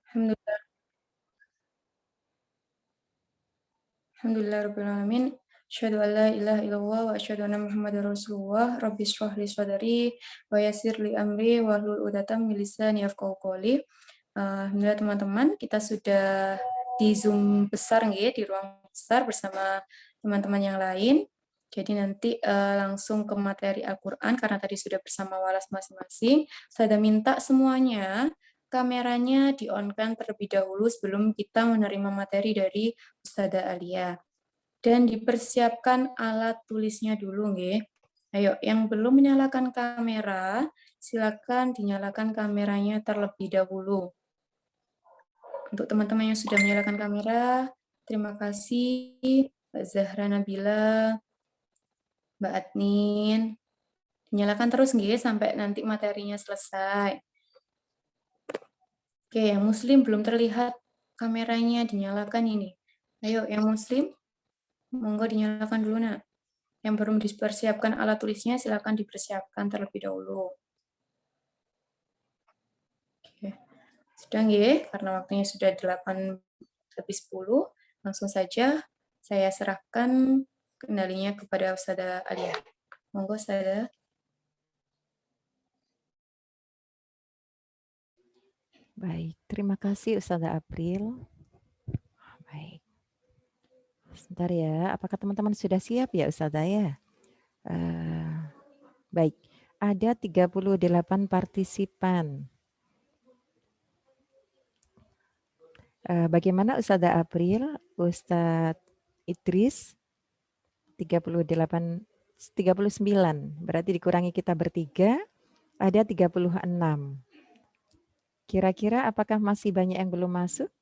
Alhamdulillah, alhamdulillah alamin. Asyhadu an la ilaha illallah wa asyhadu anna Muhammadar Rasulullah. Rabbi shrah li sadri wa yassir li amri wahlul 'uqdatam min lisani yafqahu qawli. Alhamdulillah teman-teman, kita sudah di Zoom besar nggih, di ruang besar bersama teman-teman yang lain. Jadi nanti langsung ke materi Al-Qur'an karena tadi sudah bersama walas masing-masing. Saya minta semuanya kameranya di-on-kan terlebih dahulu sebelum kita menerima materi dari Ustazah Alia. Dan dipersiapkan alat tulisnya dulu nggih. Ayo, yang belum menyalakan kamera, silakan dinyalakan kameranya terlebih dahulu. Untuk teman-teman yang sudah menyalakan kamera, terima kasih Mbak Zahra Nabila, Mbak Adnin. Dinyalakan terus nggih sampai nanti materinya selesai. Oke, yang muslim belum terlihat kameranya dinyalakan ini. Ayo, yang muslim, monggo dinyalakan dulu, Nak. Yang belum dipersiapkan alat tulisnya, silakan dipersiapkan terlebih dahulu. Oke. Sudah nggih, karena waktunya sudah 8:10, langsung saja saya serahkan kendalinya kepada Ustazah Alia. Monggo, Ustazah. Baik, terima kasih Ustazah April. Baik. Sebentar ya, apakah teman-teman sudah siap ya Ustazah ya? Baik, ada 38 partisipan. Bagaimana Ustazah April, Ustadz Idris, 38, 39, berarti dikurangi kita bertiga, ada 36. Kira-kira apakah masih banyak yang belum masuk?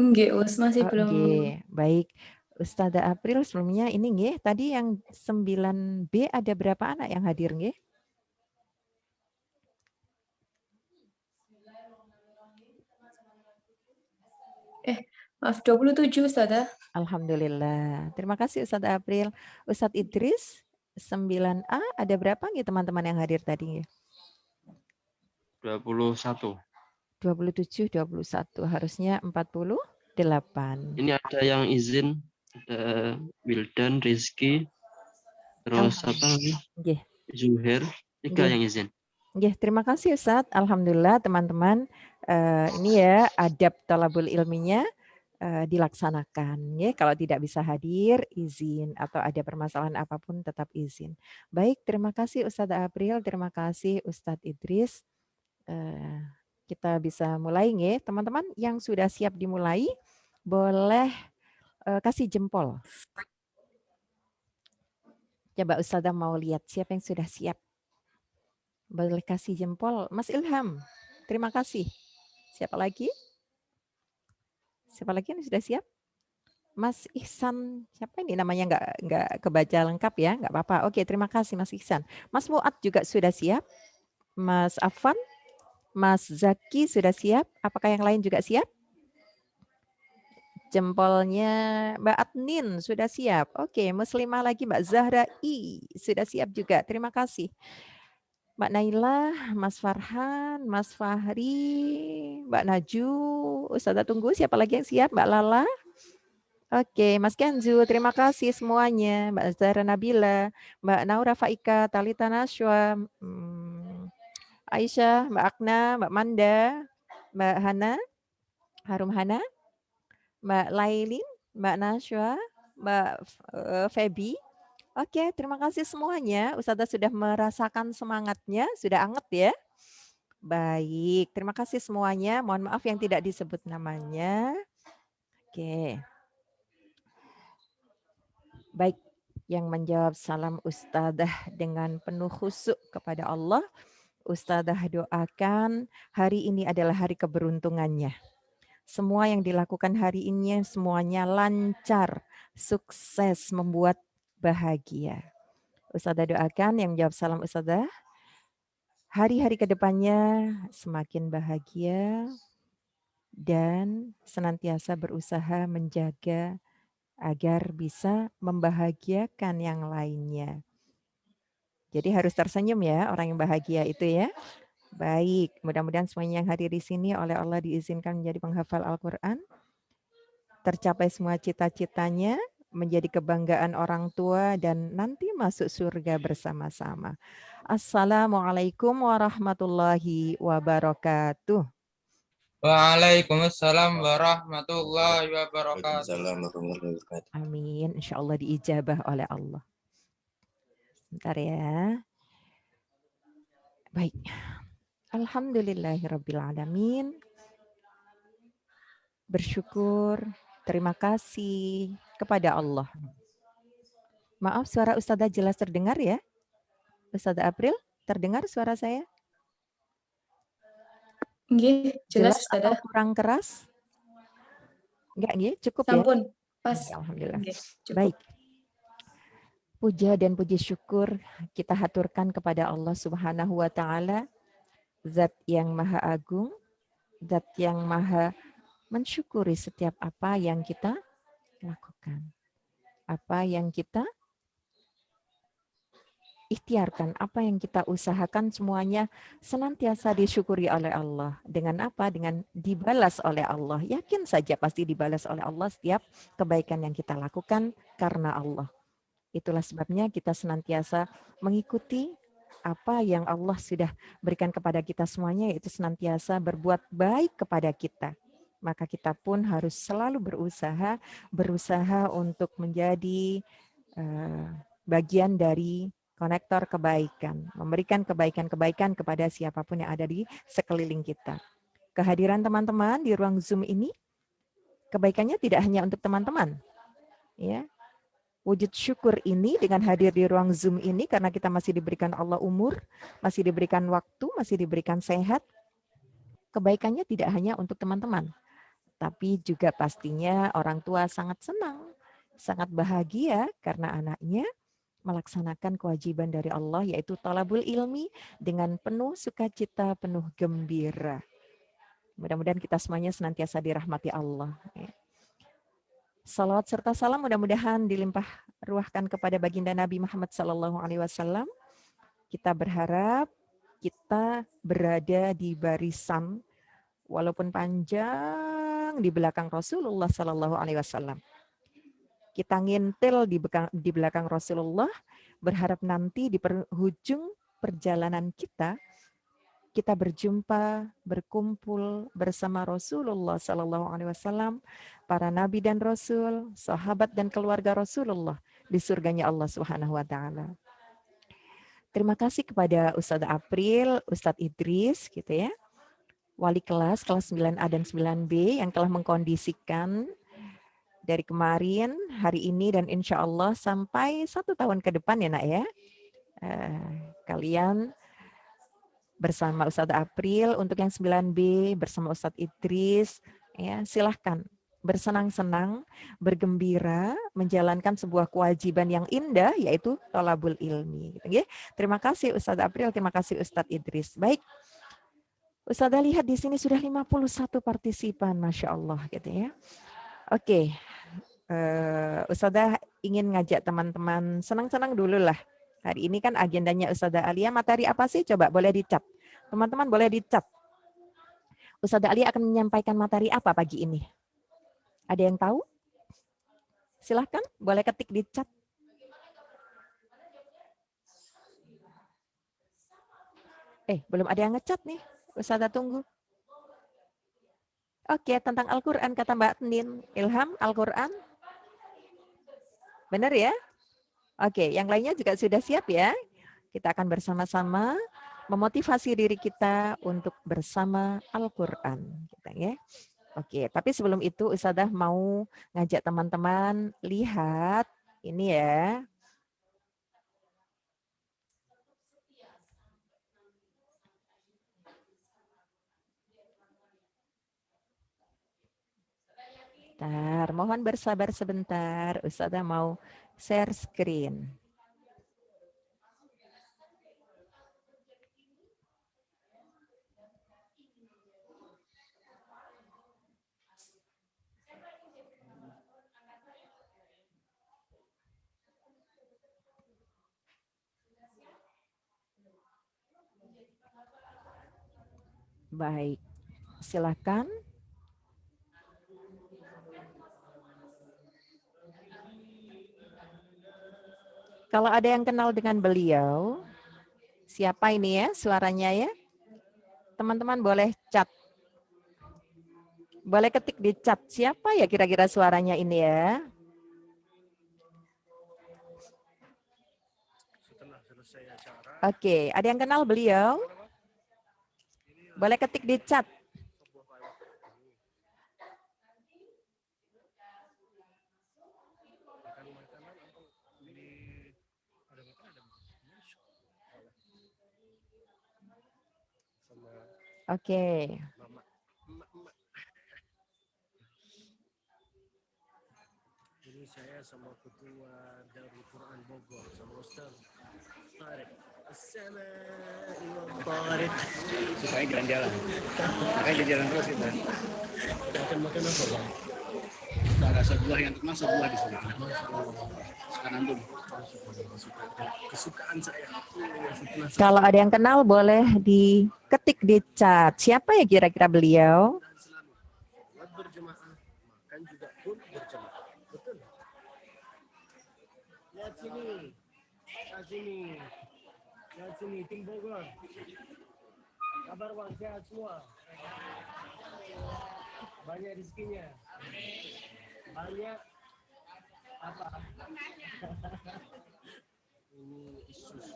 Nggih, masih belum. Nggih, baik. Ustazah April sebelumnya ini nggih, tadi yang 9B ada berapa anak yang hadir nggih? Maaf, 27 Ustazah. Alhamdulillah. Terima kasih Ustazah April. Ustadz Idris 9A ada berapa nggih teman-teman yang hadir tadi nggih? 21. 27, 21, harusnya 48. Ini ada yang izin, ada Wildan, Rizky, terus apa lagi? Nggih. Zuhair, 3 yang izin. Nggih, terima kasih Ustadz. Alhamdulillah teman-teman, ini ya adab talabul ilminya dilaksanakan. Ya, kalau tidak bisa hadir, izin atau ada permasalahan apapun tetap izin. Baik, terima kasih Ustazah April, terima kasih Ustadz Idris. Kita bisa mulai nggih, teman-teman yang sudah siap dimulai boleh kasih jempol. Coba Ustazah mau lihat siapa yang sudah siap. Boleh kasih jempol. Mas Ilham, terima kasih. Siapa lagi? Siapa lagi yang sudah siap? Mas Ihsan, siapa ini namanya nggak kebaca lengkap ya, nggak apa-apa. Oke, terima kasih Mas Ihsan. Mas Muat juga sudah siap. Mas Afan, Mas Zaki sudah siap. Apakah yang lain juga siap? Jempolnya Mbak Adnin sudah siap. Oke, muslimah lagi Mbak Zahra I sudah siap juga. Terima kasih. Mbak Naila, Mas Farhan, Mas Fahri, Mbak Naju, Ustazah tunggu siapa lagi yang siap? Mbak Lala. Oke, Mas Kenzu, terima kasih semuanya. Mbak Zahra Nabila, Mbak Naura Faika, Talita Nashwa, Aisyah, Mbak Akna, Mbak Manda, Mbak Hana, Harum Hana, Mbak Lailin, Mbak Nashwa, Mbak Feby. Oke, terima kasih semuanya. Ustazah sudah merasakan semangatnya, sudah anget ya. Baik, terima kasih semuanya. Mohon maaf yang tidak disebut namanya. Oke. Baik, yang menjawab salam Ustazah dengan penuh khusyuk kepada Allah. Ustazah doakan hari ini adalah hari keberuntungannya. Semua yang dilakukan hari ini semuanya lancar, sukses, membuat bahagia. Ustazah doakan yang menjawab salam Ustazah, hari-hari kedepannya semakin bahagia dan senantiasa berusaha menjaga agar bisa membahagiakan yang lainnya. Jadi harus tersenyum ya orang yang bahagia itu ya. Baik, mudah-mudahan semuanya yang hadir di sini oleh Allah diizinkan menjadi penghafal Al-Quran, tercapai semua cita-citanya, menjadi kebanggaan orang tua, dan nanti masuk surga bersama-sama. Assalamualaikum warahmatullahi wabarakatuh. Waalaikumsalam warahmatullahi wabarakatuh. Waalaikumsalam warahmatullahi wabarakatuh. Amin, insya Allah diijabah oleh Allah. Sebentar ya. Baik. Alhamdulillahirrabbilalamin. Bersyukur, terima kasih kepada Allah. Maaf, suara Ustazah jelas terdengar ya? Ustazah April, terdengar suara saya? Nggih, jelas atau Ustazah. kurang keras? Enggak, nggih, cukup ya? Sampun, pas. Alhamdulillah. Nggih, cukup. Baik. Puja dan puji syukur kita haturkan kepada Allah Subhanahu wa taala, Zat yang Maha Agung, Zat yang Maha mensyukuri setiap apa yang kita lakukan. Apa yang kita ikhtiarkan, apa yang kita usahakan semuanya senantiasa disyukuri oleh Allah. Dengan apa? Dengan dibalas oleh Allah. Yakin saja pasti dibalas oleh Allah setiap kebaikan yang kita lakukan karena Allah. Itulah sebabnya kita senantiasa mengikuti apa yang Allah sudah berikan kepada kita semuanya, yaitu senantiasa berbuat baik kepada kita. Maka kita pun harus selalu berusaha untuk menjadi bagian dari konektor kebaikan, memberikan kebaikan-kebaikan kepada siapapun yang ada di sekeliling kita. Kehadiran teman-teman di ruang Zoom ini, kebaikannya tidak hanya untuk teman-teman, ya. Wujud syukur ini dengan hadir di ruang Zoom ini karena kita masih diberikan Allah umur, masih diberikan waktu, masih diberikan sehat. Kebaikannya tidak hanya untuk teman-teman, tapi juga pastinya orang tua sangat senang, sangat bahagia karena anaknya melaksanakan kewajiban dari Allah yaitu thalabul ilmi dengan penuh sukacita, penuh gembira. Mudah-mudahan kita semuanya senantiasa dirahmati Allah. Salawat serta salam mudah-mudahan dilimpah ruahkan kepada baginda Nabi Muhammad SAW. Kita berharap kita berada di barisan walaupun panjang di belakang Rasulullah SAW. Kita ngintil di belakang Rasulullah, berharap nanti di penghujung perjalanan kita berjumpa, berkumpul bersama Rasulullah SAW, para nabi dan rasul, sahabat dan keluarga Rasulullah di surganya Allah Subhanahu wa taala. Terima kasih kepada Ustadz April, Ustadz Idris gitu ya. Wali kelas 9A dan 9B yang telah mengkondisikan dari kemarin, hari ini dan insya Allah sampai 1 tahun ke depan ya nak ya. Kalian bersama Ustadz April, untuk yang 9B bersama Ustadz Idris, ya silahkan bersenang-senang, bergembira, menjalankan sebuah kewajiban yang indah, yaitu thalabul ilmi. Gitu, ya. Terima kasih Ustadz April, terima kasih Ustadz Idris. Baik, Ustadzah lihat di sini sudah 51 partisipan, Masya Allah. Gitu ya. Oke, Ustadzah ingin ngajak teman-teman senang-senang dulu lah. Hari ini kan agendanya Ustazah Alia, materi apa sih? Coba boleh dicat. Teman-teman boleh dicat. Ustazah Alia akan menyampaikan materi apa pagi ini? Ada yang tahu? Silahkan, boleh ketik di chat. Belum ada yang ngecat nih. Ustazah tunggu. Oke, tentang Al-Quran kata Mbak Nin. Ilham, Al-Quran. Benar ya? Oke, yang lainnya juga sudah siap ya. Kita akan bersama-sama memotivasi diri kita untuk bersama Al-Quran. Ya. Oke, tapi sebelum itu Ustazah mau ngajak teman-teman lihat ini ya. Bentar, mohon bersabar sebentar. Ustazah mau share screen. Baik, silakan. Kalau ada yang kenal dengan beliau, siapa ini ya suaranya ya? Teman-teman boleh chat. Boleh ketik di chat, siapa ya kira-kira suaranya ini ya? Oke, ada yang kenal beliau? Boleh ketik di chat. Oke. Ini saya sama ketua Darul Quran Bogor sama Ustaz Tarik. Assalamualaikum Tarik. Supaya jalan-jalan. Makanya jalan terus kita. Makan apa Bang? Ada sebuah yang terkenal sebuah di sini. Sekarang dulu. Kesukaan saya. Kalau ada yang kenal boleh diketik di chat. Siapa ya kira-kira beliau? Buat berjemaah, makan juga pun berjemaah. Betul. Lihat sini. Lihat sini. Lihat sini, tim Bogor. Kabar Bang, sehat semua. Banyak rezekinya. Banyak apa? Ini isus.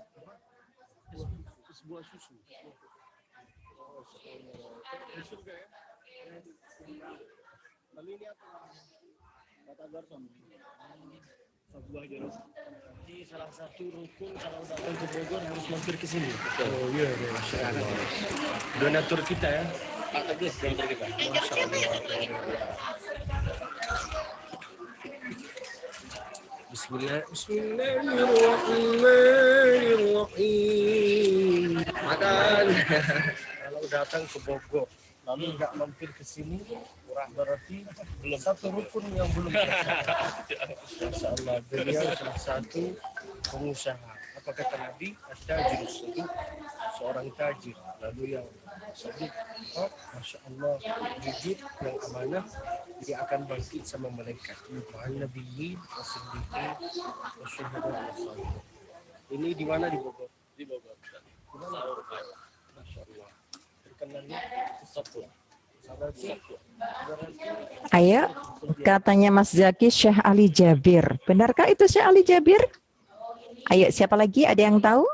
Sebuah susu. Oh, susu juga ya. Lalu ini apa? Kata Garson. Sebuah jenis. Ini salah satu rukun kalau datang ke Bogor harus mampir ke sini. Oh iya, Masya Allah. Donatur kita ya. Pak Teguh, donatur kita. Masya Allah. Bismillahirrahmanirrahim. Makan. Kalau datang ke Bogor, lalu nggak mampir ke sini, berarti belum satu rukun yang belum Masya Allah, beliau salah satu pengusaha. Apa kata Nabi? At-tajir sedih, seorang tajir. Lalu yang sedih, oh, Masya Allah, jujur yang amanah, dia akan bangkit sama malaikat. Ma'an nabiyyin, wasiddiqin, wasyuhada, wassalihin. Ini di mana di Bogor? Di Bogor. Di mana? Masya Allah. Terkenalnya Sabtu. Ayo, katanya Mas Zaki Syekh Ali Jabir. Benarkah itu Syekh Ali Jabir? Ayo, siapa lagi? Ada yang tahu?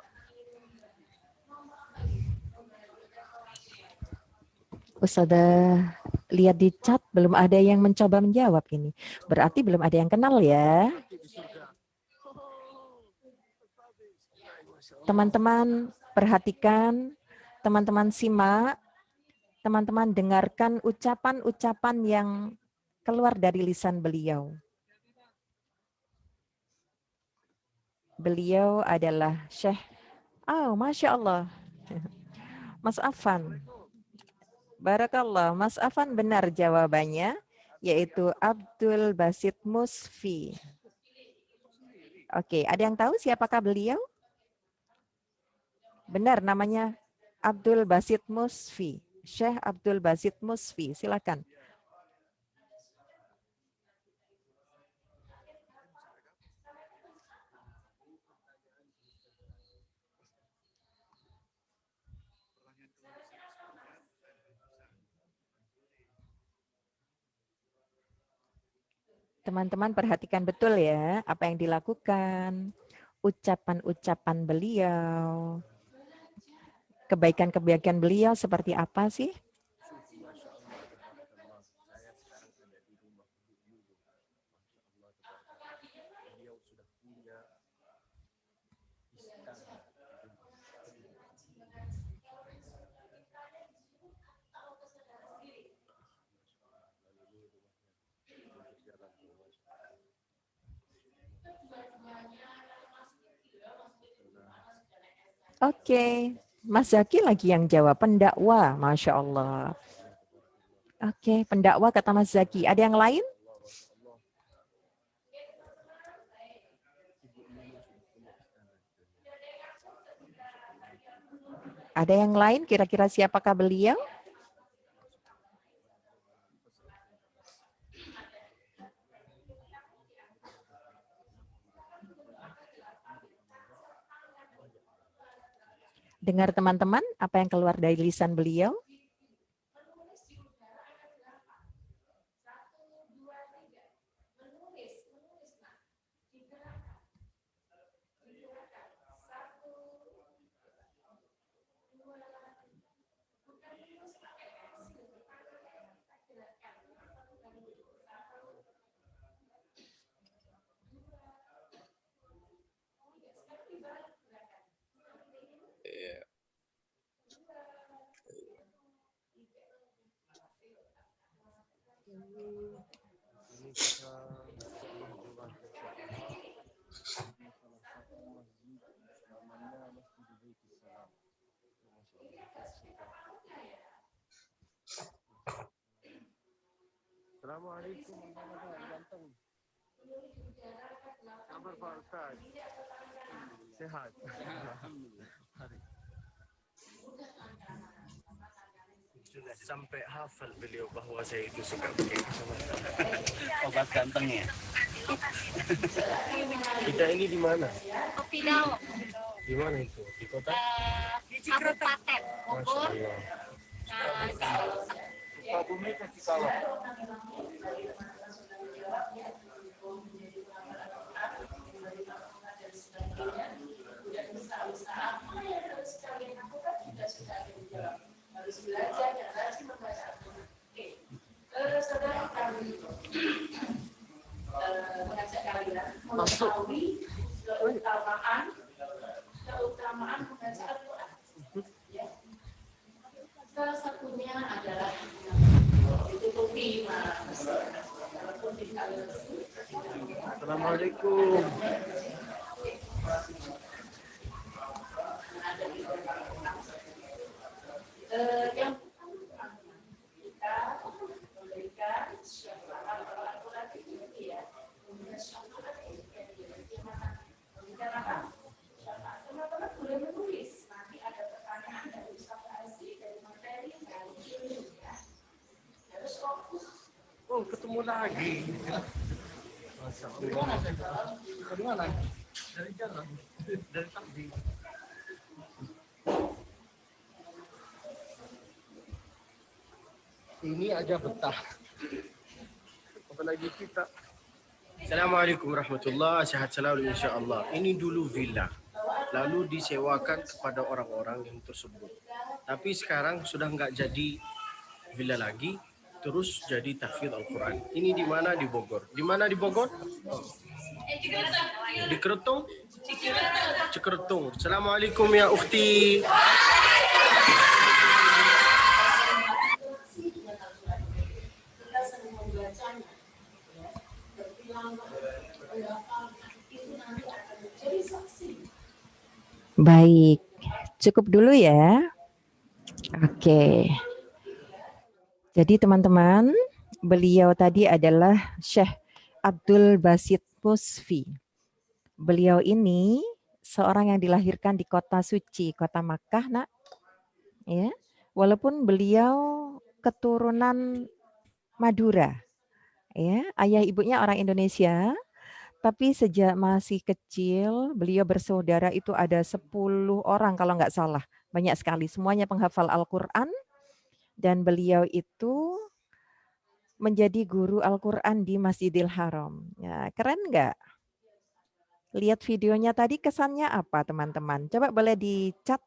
Ustazah, lihat di chat belum ada yang mencoba menjawab ini. Berarti belum ada yang kenal ya. Teman-teman perhatikan, teman-teman simak, teman-teman dengarkan ucapan-ucapan yang keluar dari lisan beliau. Beliau adalah Syekh, Masya Allah, Mas Afan. Barakallah, Mas Afan benar jawabannya, yaitu Abdul Basit Musfi. Oke, ada yang tahu siapakah beliau? Benar, namanya Abdul Basit Musfi. Syekh Abdul Basit Musfi, silakan. Teman-teman perhatikan betul ya apa yang dilakukan, ucapan-ucapan beliau, kebaikan-kebaikan beliau seperti apa sih? Oke, Mas Zaki lagi yang jawab, pendakwa, Masya Allah. Oke, pendakwa kata Mas Zaki. Ada yang lain? Ada yang lain? Kira-kira siapakah beliau? dengar teman-teman apa yang keluar dari lisan beliau? Assalamualaikum warahmatullahi wabarakatuh. Kabar Pak Ustaz? Sehat. Sudah sampai hafal beliau bahwa saya itu suka pakai kacamata. Obat gantengnya. Kita ini di mana? Kopi Dao, Di mana itu? Di kota? Kabupaten Bogor. Pak Bumi kasih kalah. Mengajak kalian mengetahui keutamaan membaca Al-Quran. Ya. Salah satunya adalah ditutupi mas. Assalamualaikum. Yang kita memberikan syafaat Al-Quran ini ya, syafaat ini apa? Syafaat teman-teman boleh menulis. Nanti ada pertanyaan dari Ustaz Aziz dari materi dari ilmu ya. Harus fokus. Oh, ketemu lagi. Dari mana? Dari jalan. Dari tadi. Ini aja betah. Apalagi kita. Assalamualaikum warahmatullahi wabarakatuh. Sehat selalu insyaAllah. Ini dulu villa. Lalu disewakan kepada orang-orang yang tersebut. Tapi sekarang sudah nggak jadi villa lagi. Terus jadi tahfidz Al-Quran. Ini di mana? Di Bogor. Di mana di Bogor? Oh. Di Keretung? Cikeretung. Assalamualaikum ya ukhti. Baik, cukup dulu ya. Oke. Jadi teman-teman, beliau tadi adalah Syekh Abdul Basit Musfi. Beliau ini seorang yang dilahirkan di kota suci, kota Makkah, nak. Ya, walaupun beliau keturunan Madura, ya, ayah ibunya orang Indonesia, tapi sejak masih kecil beliau bersaudara itu ada 10 orang kalau nggak salah, banyak sekali, semuanya penghafal Al-Quran, dan beliau itu menjadi guru Al-Quran di Masjidil Haram. Ya, keren nggak? Lihat videonya tadi, kesannya apa teman-teman? Coba boleh dicat.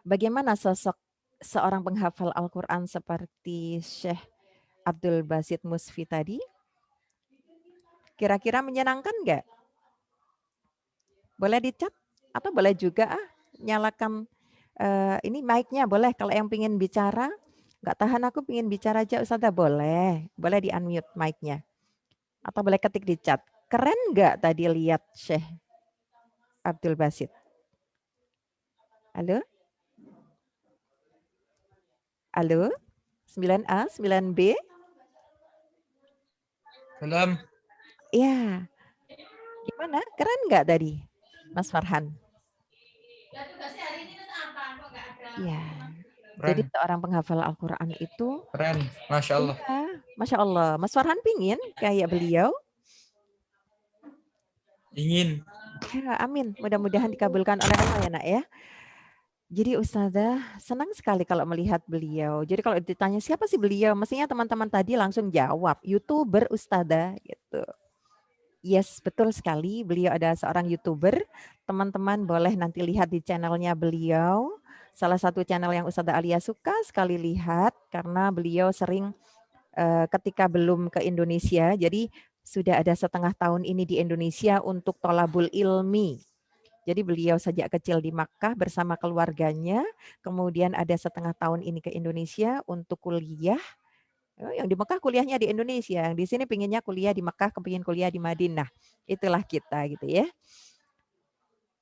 Bagaimana sosok seorang penghafal Al-Quran seperti Syekh Abdul Basit Musfi tadi? Kira-kira menyenangkan nggak? Boleh dicat? Atau boleh juga nyalakan ini mic-nya, boleh kalau yang pingin bicara. Nggak tahan aku pingin bicara aja Ustazah, boleh. Boleh di-unmute mic-nya. Atau boleh ketik di chat. Keren nggak tadi lihat Syekh Abdul Basit? Halo? Halo? 9A, 9B? Salam. Iya. Gimana? Keren nggak tadi, Mas Farhan? Iya. Jadi seorang penghafal Al-Quran itu Keren, Masya Allah. Iya, Masya Allah. Mas Farhan pingin kayak beliau? Ingin. Ya, amin. Mudah-mudahan dikabulkan oleh Allah ya nak ya. Jadi Ustazah senang sekali kalau melihat beliau. Jadi kalau ditanya siapa sih beliau, mestinya teman-teman tadi langsung jawab, YouTuber Ustazah gitu. Yes, betul sekali. Beliau adalah seorang YouTuber. Teman-teman boleh nanti lihat di channelnya beliau. Salah satu channel yang Ustazah Alia suka sekali lihat karena beliau sering ketika belum ke Indonesia, jadi sudah ada setengah tahun ini di Indonesia untuk tholabul ilmi. Jadi beliau sejak kecil di Makkah bersama keluarganya, kemudian ada setengah tahun ini ke Indonesia untuk kuliah. Yang di Mekah kuliahnya di Indonesia, yang di sini pinginnya kuliah di Mekah, kepingin kuliah di Madinah. Itulah kita gitu ya.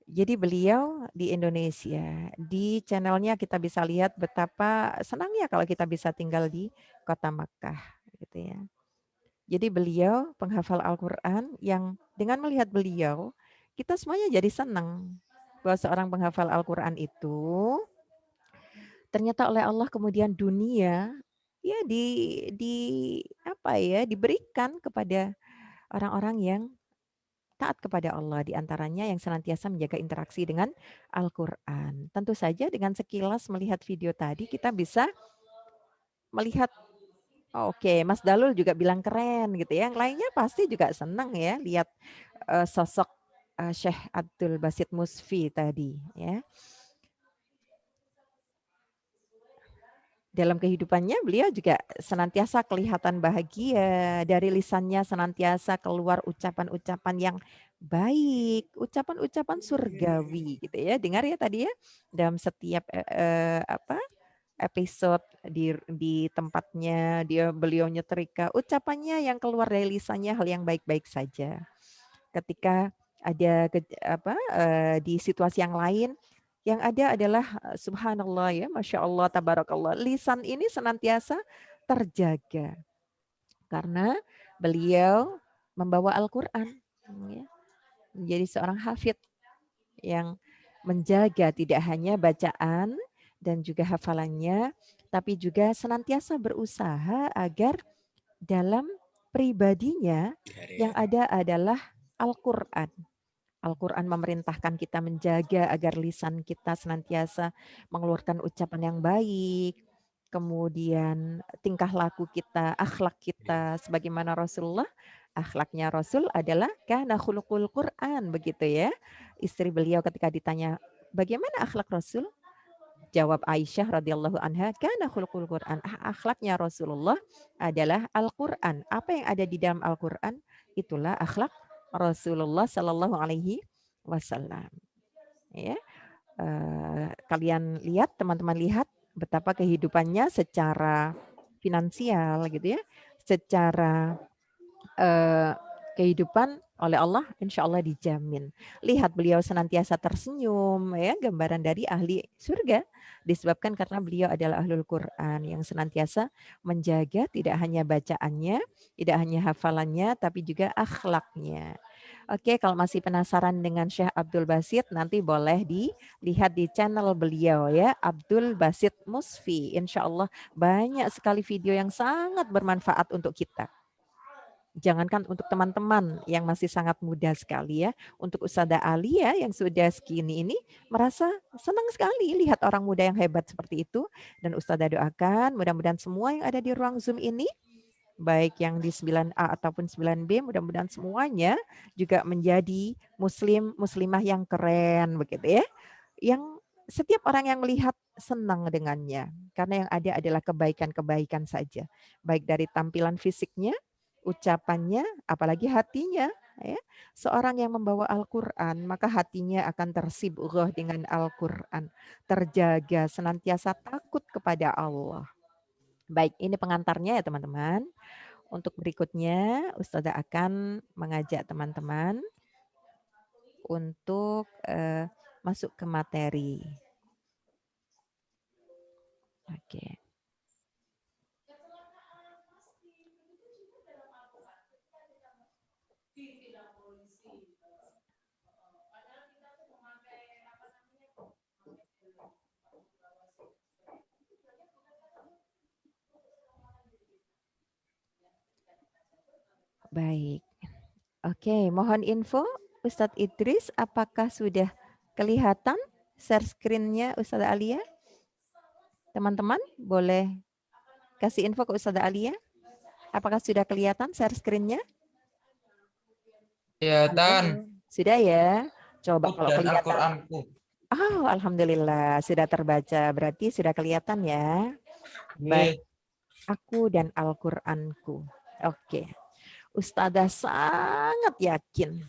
Jadi beliau di Indonesia, di channelnya kita bisa lihat betapa senangnya kalau kita bisa tinggal di kota Makkah gitu ya. Jadi beliau penghafal Al-Quran yang dengan melihat beliau, kita semuanya jadi senang bahwa seorang penghafal Al-Quran itu ternyata oleh Allah kemudian dunia ya di apa ya diberikan kepada orang-orang yang taat kepada Allah, di antaranya yang senantiasa menjaga interaksi dengan Al-Quran. Tentu saja dengan sekilas melihat video tadi kita bisa melihat, oke, Mas Dalul juga bilang keren gitu ya. Yang lainnya pasti juga senang ya lihat sosok Syekh Abdul Basit Musfi tadi ya. Dalam kehidupannya beliau juga senantiasa kelihatan bahagia, dari lisannya senantiasa keluar ucapan-ucapan yang baik, ucapan-ucapan surgawi gitu ya. Dengar ya tadi ya, dalam setiap episode di tempatnya beliau nyetrika, ucapannya yang keluar dari lisannya hal yang baik-baik saja. Ketika ada di situasi yang lain, yang ada adalah subhanallah ya, masya Allah, tabarakallah. Lisan ini senantiasa terjaga karena beliau membawa Al-Quran, ya, menjadi seorang hafid yang menjaga tidak hanya bacaan dan juga hafalannya, tapi juga senantiasa berusaha agar dalam pribadinya yang ada adalah Al-Quran. Al-Quran memerintahkan kita menjaga agar lisan kita senantiasa mengeluarkan ucapan yang baik, kemudian tingkah laku kita, akhlak kita sebagaimana Rasulullah, akhlaknya Rasul adalah kana khuluqul Quran, begitu ya. Istri beliau ketika ditanya, bagaimana akhlak Rasul? Jawab Aisyah radhiyallahu anha, kana khuluqul Quran. Akhlaknya Rasulullah adalah Al-Quran. Apa yang ada di dalam Al-Quran itulah akhlak Rasulullah Shallallahu Alaihi Wasallam. Ya, kalian lihat, teman-teman lihat betapa kehidupannya secara finansial gitu ya, secara kehidupan oleh Allah insya Allah dijamin. Lihat beliau senantiasa tersenyum ya, gambaran dari ahli surga disebabkan karena beliau adalah ahlul Quran yang senantiasa menjaga tidak hanya bacaannya, tidak hanya hafalannya, tapi juga akhlaknya. Oke, kalau masih penasaran dengan Syekh Abdul Basit, nanti boleh dilihat di channel beliau ya, Abdul Basit Musfi. Insya Allah banyak sekali video yang sangat bermanfaat untuk kita. Jangankan untuk teman-teman yang masih sangat muda sekali ya, untuk Ustazah Alia yang sudah segini ini merasa senang sekali lihat orang muda yang hebat seperti itu. Dan Ustazah doakan mudah-mudahan semua yang ada di ruang Zoom ini, baik yang di 9A ataupun 9B, mudah-mudahan semuanya juga menjadi muslimah yang keren begitu ya. Yang setiap orang yang melihat senang dengannya, karena yang ada adalah kebaikan-kebaikan saja, baik dari tampilan fisiknya, ucapannya, apalagi hatinya. Ya. Seorang yang membawa Al-Quran, maka hatinya akan tersibugh dengan Al-Quran, terjaga, senantiasa takut kepada Allah. Baik, ini pengantarnya ya teman-teman. Untuk berikutnya, Ustazah akan mengajak teman-teman untuk masuk ke materi. Oke. Baik. Oke, mohon info Ustadz Idris, apakah sudah kelihatan share screen-nya Ustazah Alia? Teman-teman boleh kasih info ke Ustazah Alia. Apakah sudah kelihatan share screen-nya? Ya, Tan. Sudah ya? Coba kalau Dan kelihatan. Al-Qur'anku. Oh, alhamdulillah sudah terbaca. Berarti sudah kelihatan ya. Baik. Aku dan Al-Qur'anku. Oke. Ustazah sangat yakin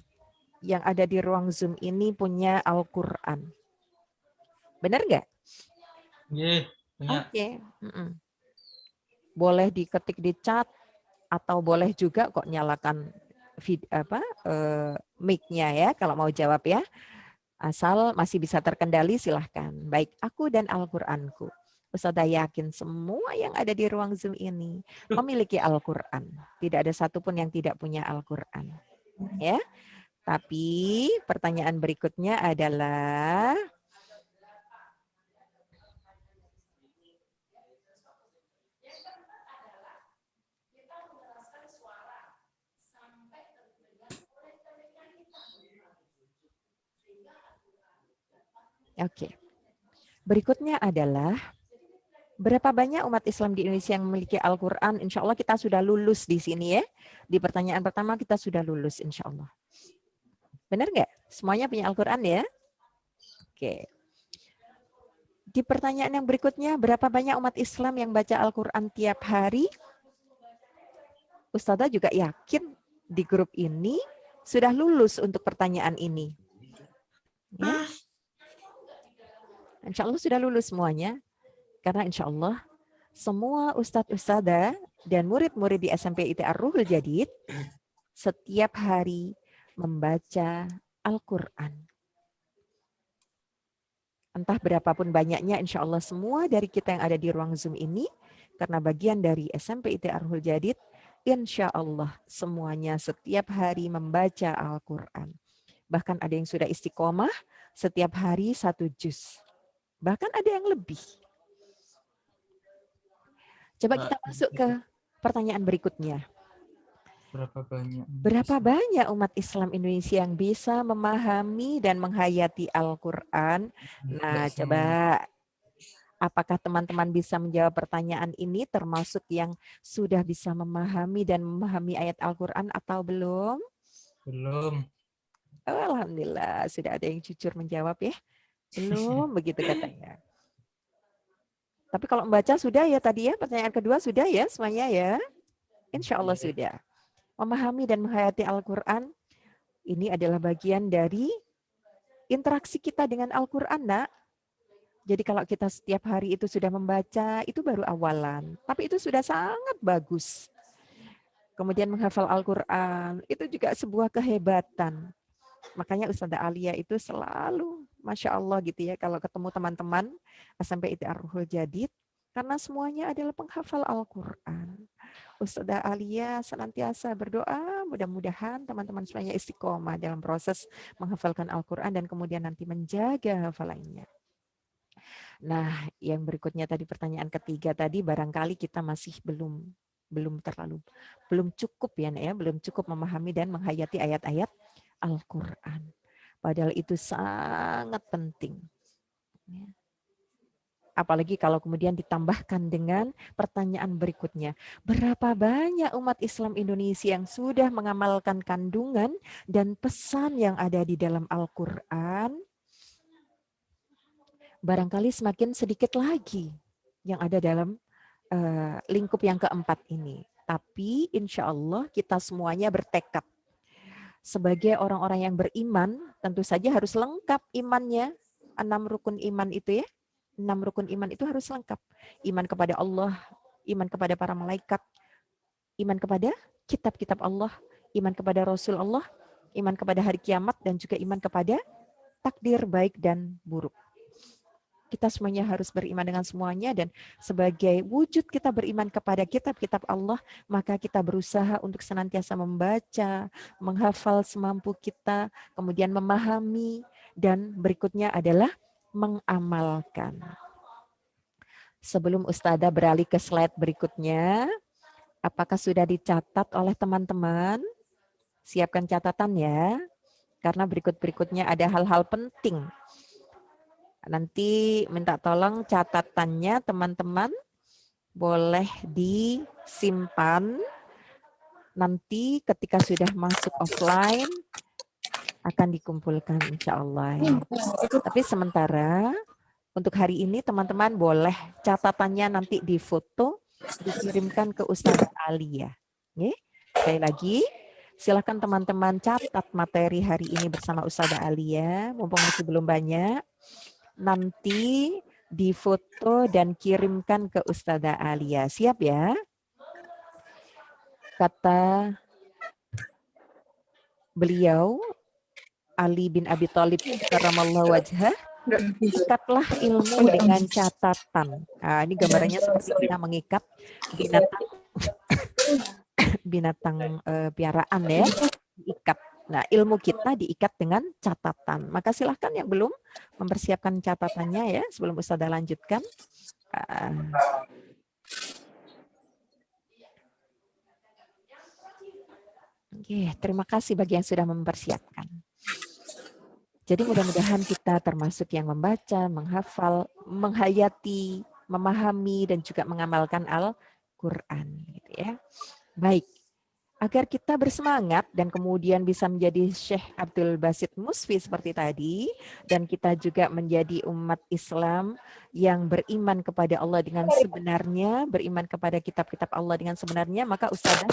yang ada di ruang Zoom ini punya Al-Qur'an. Benar nggak? Nggih, punya. Oke. Boleh diketik di chat atau boleh juga kok nyalakan mic-nya ya kalau mau jawab ya. Asal masih bisa terkendali silahkan. Baik, aku dan Al-Qur'anku. Ustazah yakin semua yang ada di ruang Zoom ini memiliki Al-Qur'an. Tidak ada satupun yang tidak punya Al-Qur'an. Ya. Tapi pertanyaan berikutnya adalah oke. Berikutnya adalah berapa banyak umat Islam di Indonesia yang memiliki Al-Quran? Insya Allah kita sudah lulus di sini ya. Di pertanyaan pertama kita sudah lulus insya Allah. Benar nggak? Semuanya punya Al-Quran ya? Oke. Di pertanyaan yang berikutnya, berapa banyak umat Islam yang baca Al-Quran tiap hari? Ustazah juga yakin di grup ini sudah lulus untuk pertanyaan ini. Ya. Insya Allah sudah lulus semuanya. Karena insya Allah semua ustadz-ustadzah dan murid-murid di SMP IT Ar-Ruhul Jadid setiap hari membaca Al-Quran. Entah berapapun banyaknya, insya Allah semua dari kita yang ada di ruang Zoom ini, karena bagian dari SMP IT Ar-Ruhul Jadid, insya Allah semuanya setiap hari membaca Al-Quran. Bahkan ada yang sudah istiqomah setiap hari 1 juz. Bahkan ada yang lebih. Coba kita masuk ke pertanyaan berikutnya. Berapa banyak umat Islam Indonesia yang bisa memahami dan menghayati Al-Quran? Nah, coba apakah teman-teman bisa menjawab pertanyaan ini termasuk yang sudah bisa memahami dan memahami ayat Al-Quran atau belum? Belum. Oh, alhamdulillah, sudah ada yang jujur menjawab ya. Belum, begitu katanya. Tapi kalau membaca sudah ya tadi ya, pertanyaan kedua sudah ya semuanya ya. Insya Allah sudah. Memahami dan menghayati Al-Quran, ini adalah bagian dari interaksi kita dengan Al-Quran, nak. Jadi kalau kita setiap hari itu sudah membaca, itu baru awalan. Tapi itu sudah sangat bagus. Kemudian menghafal Al-Quran, itu juga sebuah kehebatan. Makanya Ustazah Alia itu selalu, Masya Allah gitu ya, kalau ketemu teman-teman SMP IT Ar-Ruhul Jadid, karena semuanya adalah penghafal Al-Quran. Ustazah Alia senantiasa berdoa, mudah-mudahan teman-teman semuanya istiqomah dalam proses menghafalkan Al-Quran dan kemudian nanti menjaga hafalannya. Nah, yang berikutnya tadi pertanyaan ketiga tadi, barangkali kita masih belum cukup ya, belum cukup memahami dan menghayati ayat-ayat Al-Quran. Padahal itu sangat penting. Apalagi kalau kemudian ditambahkan dengan pertanyaan berikutnya. Berapa banyak umat Islam Indonesia yang sudah mengamalkan kandungan dan pesan yang ada di dalam Al-Quran? Barangkali semakin sedikit lagi yang ada dalam lingkup yang keempat ini. Tapi insya Allah kita semuanya bertekad. Sebagai orang-orang yang beriman, tentu saja harus lengkap imannya. 6 rukun iman itu ya. 6 rukun iman itu harus lengkap. Iman kepada Allah, iman kepada para malaikat, iman kepada kitab-kitab Allah, iman kepada Rasul Allah, iman kepada hari kiamat, dan juga iman kepada takdir baik dan buruk. Kita semuanya harus beriman dengan semuanya, dan sebagai wujud kita beriman kepada kitab-kitab Allah, maka kita berusaha untuk senantiasa membaca, menghafal semampu kita, kemudian memahami, dan berikutnya adalah mengamalkan. Sebelum Ustazah beralih ke slide berikutnya, apakah sudah dicatat oleh teman-teman? Siapkan catatan ya, karena berikut-berikutnya ada hal-hal penting Nanti minta tolong catatannya teman-teman boleh disimpan. Nanti ketika sudah masuk offline akan dikumpulkan insya Allah. Tapi sementara untuk hari ini teman-teman boleh catatannya nanti difoto, dikirimkan ke Ustazah Alia. Oke? Sekali lagi, silakan teman-teman catat materi hari ini bersama Ustazah Alia, mumpung masih belum banyak. Nanti difoto dan kirimkan ke Ustazah Alia. Siap ya? Kata beliau, Ali bin Abi Thalib karramallahu wajhah, ikatlah ilmu dengan catatan. Nah, ini gambarannya seperti kita mengikat binatang piaraan ya, diikat. Nah, ilmu kita diikat dengan catatan. Maka silahkan yang belum mempersiapkan catatannya ya sebelum Ustazah lanjutkan. Oke, terima kasih bagi yang sudah mempersiapkan. Jadi mudah-mudahan kita termasuk yang membaca, menghafal, menghayati, memahami, dan juga mengamalkan Al-Quran. Gitu ya. Baik, agar kita bersemangat dan kemudian bisa menjadi Syekh Abdul Basit Musfi seperti tadi, dan kita juga menjadi umat Islam yang beriman kepada Allah dengan sebenarnya, beriman kepada kitab-kitab Allah dengan sebenarnya, maka Ustazah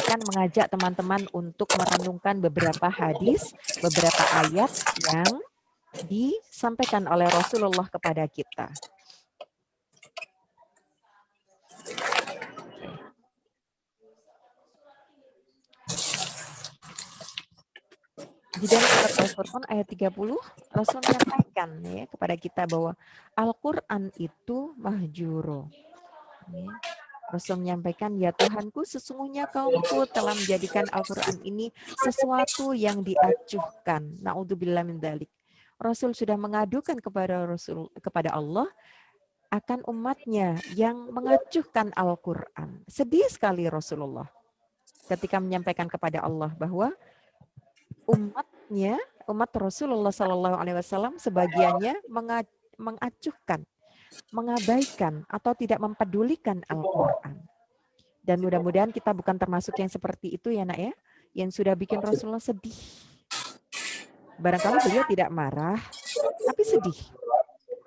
akan mengajak teman-teman untuk merenungkan beberapa hadis, beberapa ayat yang disampaikan oleh Rasulullah kepada kita. Di dalam surat Al-Furqan ayat 30, Rasul menyampaikan ya, kepada kita bahwa Al-Quran itu mahjuro. Ya. Rasul menyampaikan, ya Tuhanku, sesungguhnya kaumku telah menjadikan Al-Quran ini sesuatu yang diacuhkan. Na'udzubillah min dzalik. Rasul sudah mengadukan kepada Allah akan umatnya yang mengacuhkan Al-Quran. Sedih sekali Rasulullah ketika menyampaikan kepada Allah bahwa umat Rasulullah SAW sebagiannya mengacuhkan, mengabaikan atau tidak mempedulikan Al-Quran. Dan mudah-mudahan kita bukan termasuk yang seperti itu ya nak ya, yang sudah bikin Rasulullah sedih. Barangkali beliau tidak marah, tapi sedih.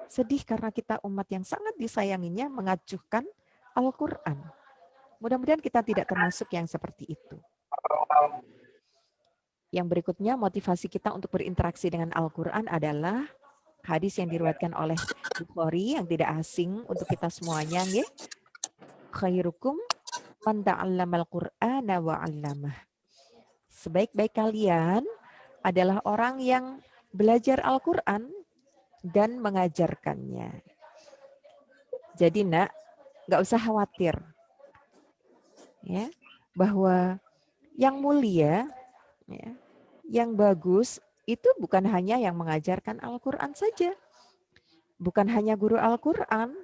Sedih karena kita umat yang sangat disayanginya mengacuhkan Al-Quran. Mudah-mudahan kita tidak termasuk yang seperti itu. Yang berikutnya, motivasi kita untuk berinteraksi dengan Al-Quran adalah hadis yang diriwayatkan oleh Bukhari yang tidak asing untuk kita semuanya. Ya. Khairukum man ta'allamal Qur'ana wa 'allamah. Sebaik-baik kalian adalah orang yang belajar Al-Quran dan mengajarkannya. Jadi nak, nggak usah khawatir ya, bahwa yang mulia, ya, yang bagus itu bukan hanya yang mengajarkan Al-Quran saja. Bukan hanya guru Al-Quran,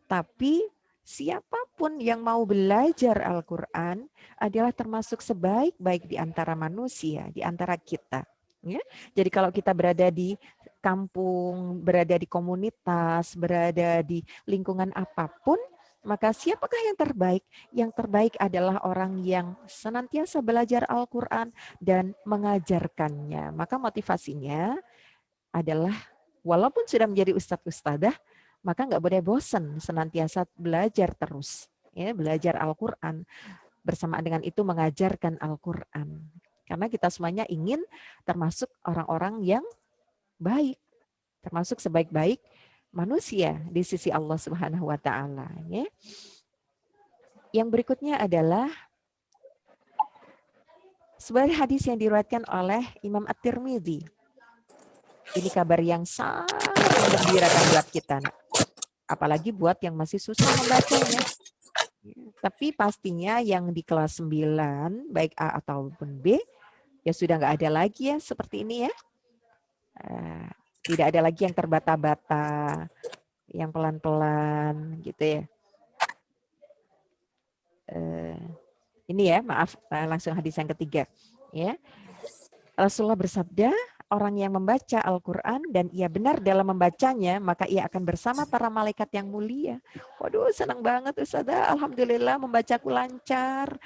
tapi siapapun yang mau belajar Al-Quran adalah termasuk sebaik-baik di antara manusia, di antara kita. Ya? Jadi kalau kita berada di kampung, berada di komunitas, berada di lingkungan apapun, maka siapakah yang terbaik? Yang terbaik adalah orang yang senantiasa belajar Al-Quran dan mengajarkannya. Maka motivasinya adalah walaupun sudah menjadi ustadz-ustadzah, maka nggak boleh bosan senantiasa belajar terus. Ya, belajar Al-Quran. Bersamaan dengan itu mengajarkan Al-Quran. Karena kita semuanya ingin termasuk orang-orang yang baik. Termasuk sebaik-baik manusia di sisi Allah Subhanahu wa taala, ya. Yang berikutnya adalah sebuah hadis yang diriwayatkan oleh Imam At-Tirmidzi. Ini kabar yang sangat menggembirakan buat kita, nak. Apalagi buat yang masih susah membacanya. Tapi pastinya yang di kelas 9, baik A ataupun B, ya sudah nggak ada lagi ya seperti ini ya. Tidak ada lagi yang terbata-bata, yang pelan-pelan gitu ya. Ini ya, maaf, langsung hadis yang ketiga. Ya, Rasulullah bersabda, orang yang membaca Al-Quran dan ia benar dalam membacanya, maka ia akan bersama para malaikat yang mulia. Waduh, senang banget Ustazah. Alhamdulillah membacaku lancar.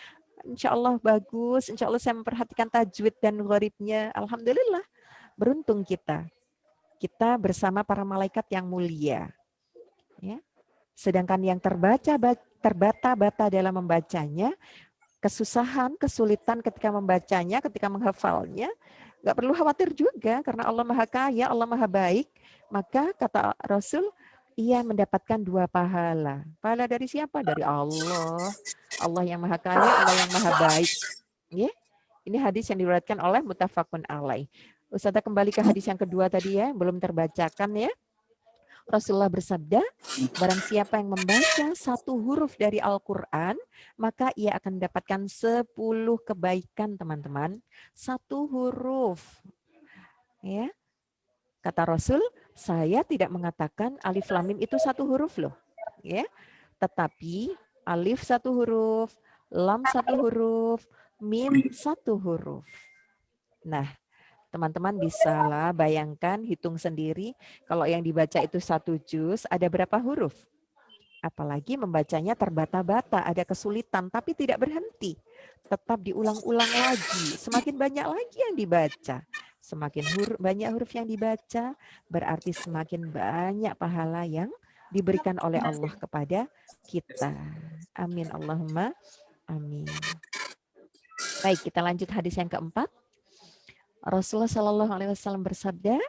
Insya Allah bagus. Insya Allah saya memperhatikan tajwid dan gharibnya. Alhamdulillah. Beruntung kita. Kita bersama para malaikat yang mulia. Ya. Sedangkan yang terbata-bata dalam membacanya, kesusahan, kesulitan ketika membacanya, ketika menghafalnya, nggak perlu khawatir juga karena Allah Maha Kaya, Allah Maha Baik. Maka kata Rasul, ia mendapatkan 2 pahala. Pahala dari siapa? Dari Allah. Allah yang Maha Kaya, Allah yang Maha Baik. Ya. Ini hadis yang diriwayatkan oleh muttafaqun alaih. Ustazah kembali ke hadis yang kedua tadi ya, belum terbacakan ya. Rasulullah bersabda, barang siapa yang membaca 1 huruf dari Al-Quran, maka ia akan mendapatkan 10 kebaikan, teman-teman. 1 huruf. Ya. Kata Rasul, saya tidak mengatakan alif lam mim itu 1 huruf loh. Ya. Tetapi alif 1 huruf, lam 1 huruf, mim 1 huruf. Nah, teman-teman bisa lah bayangkan, hitung sendiri, kalau yang dibaca itu 1 juz, ada berapa huruf? Apalagi membacanya terbata-bata, ada kesulitan, tapi tidak berhenti. Tetap diulang-ulang lagi, semakin banyak lagi yang dibaca. Semakin banyak huruf yang dibaca, berarti semakin banyak pahala yang diberikan oleh Allah kepada kita. Amin, Allahumma amin. Baik, kita lanjut hadis yang keempat. Rasulullah Shallallahu Alaihi Wasallam bersabda,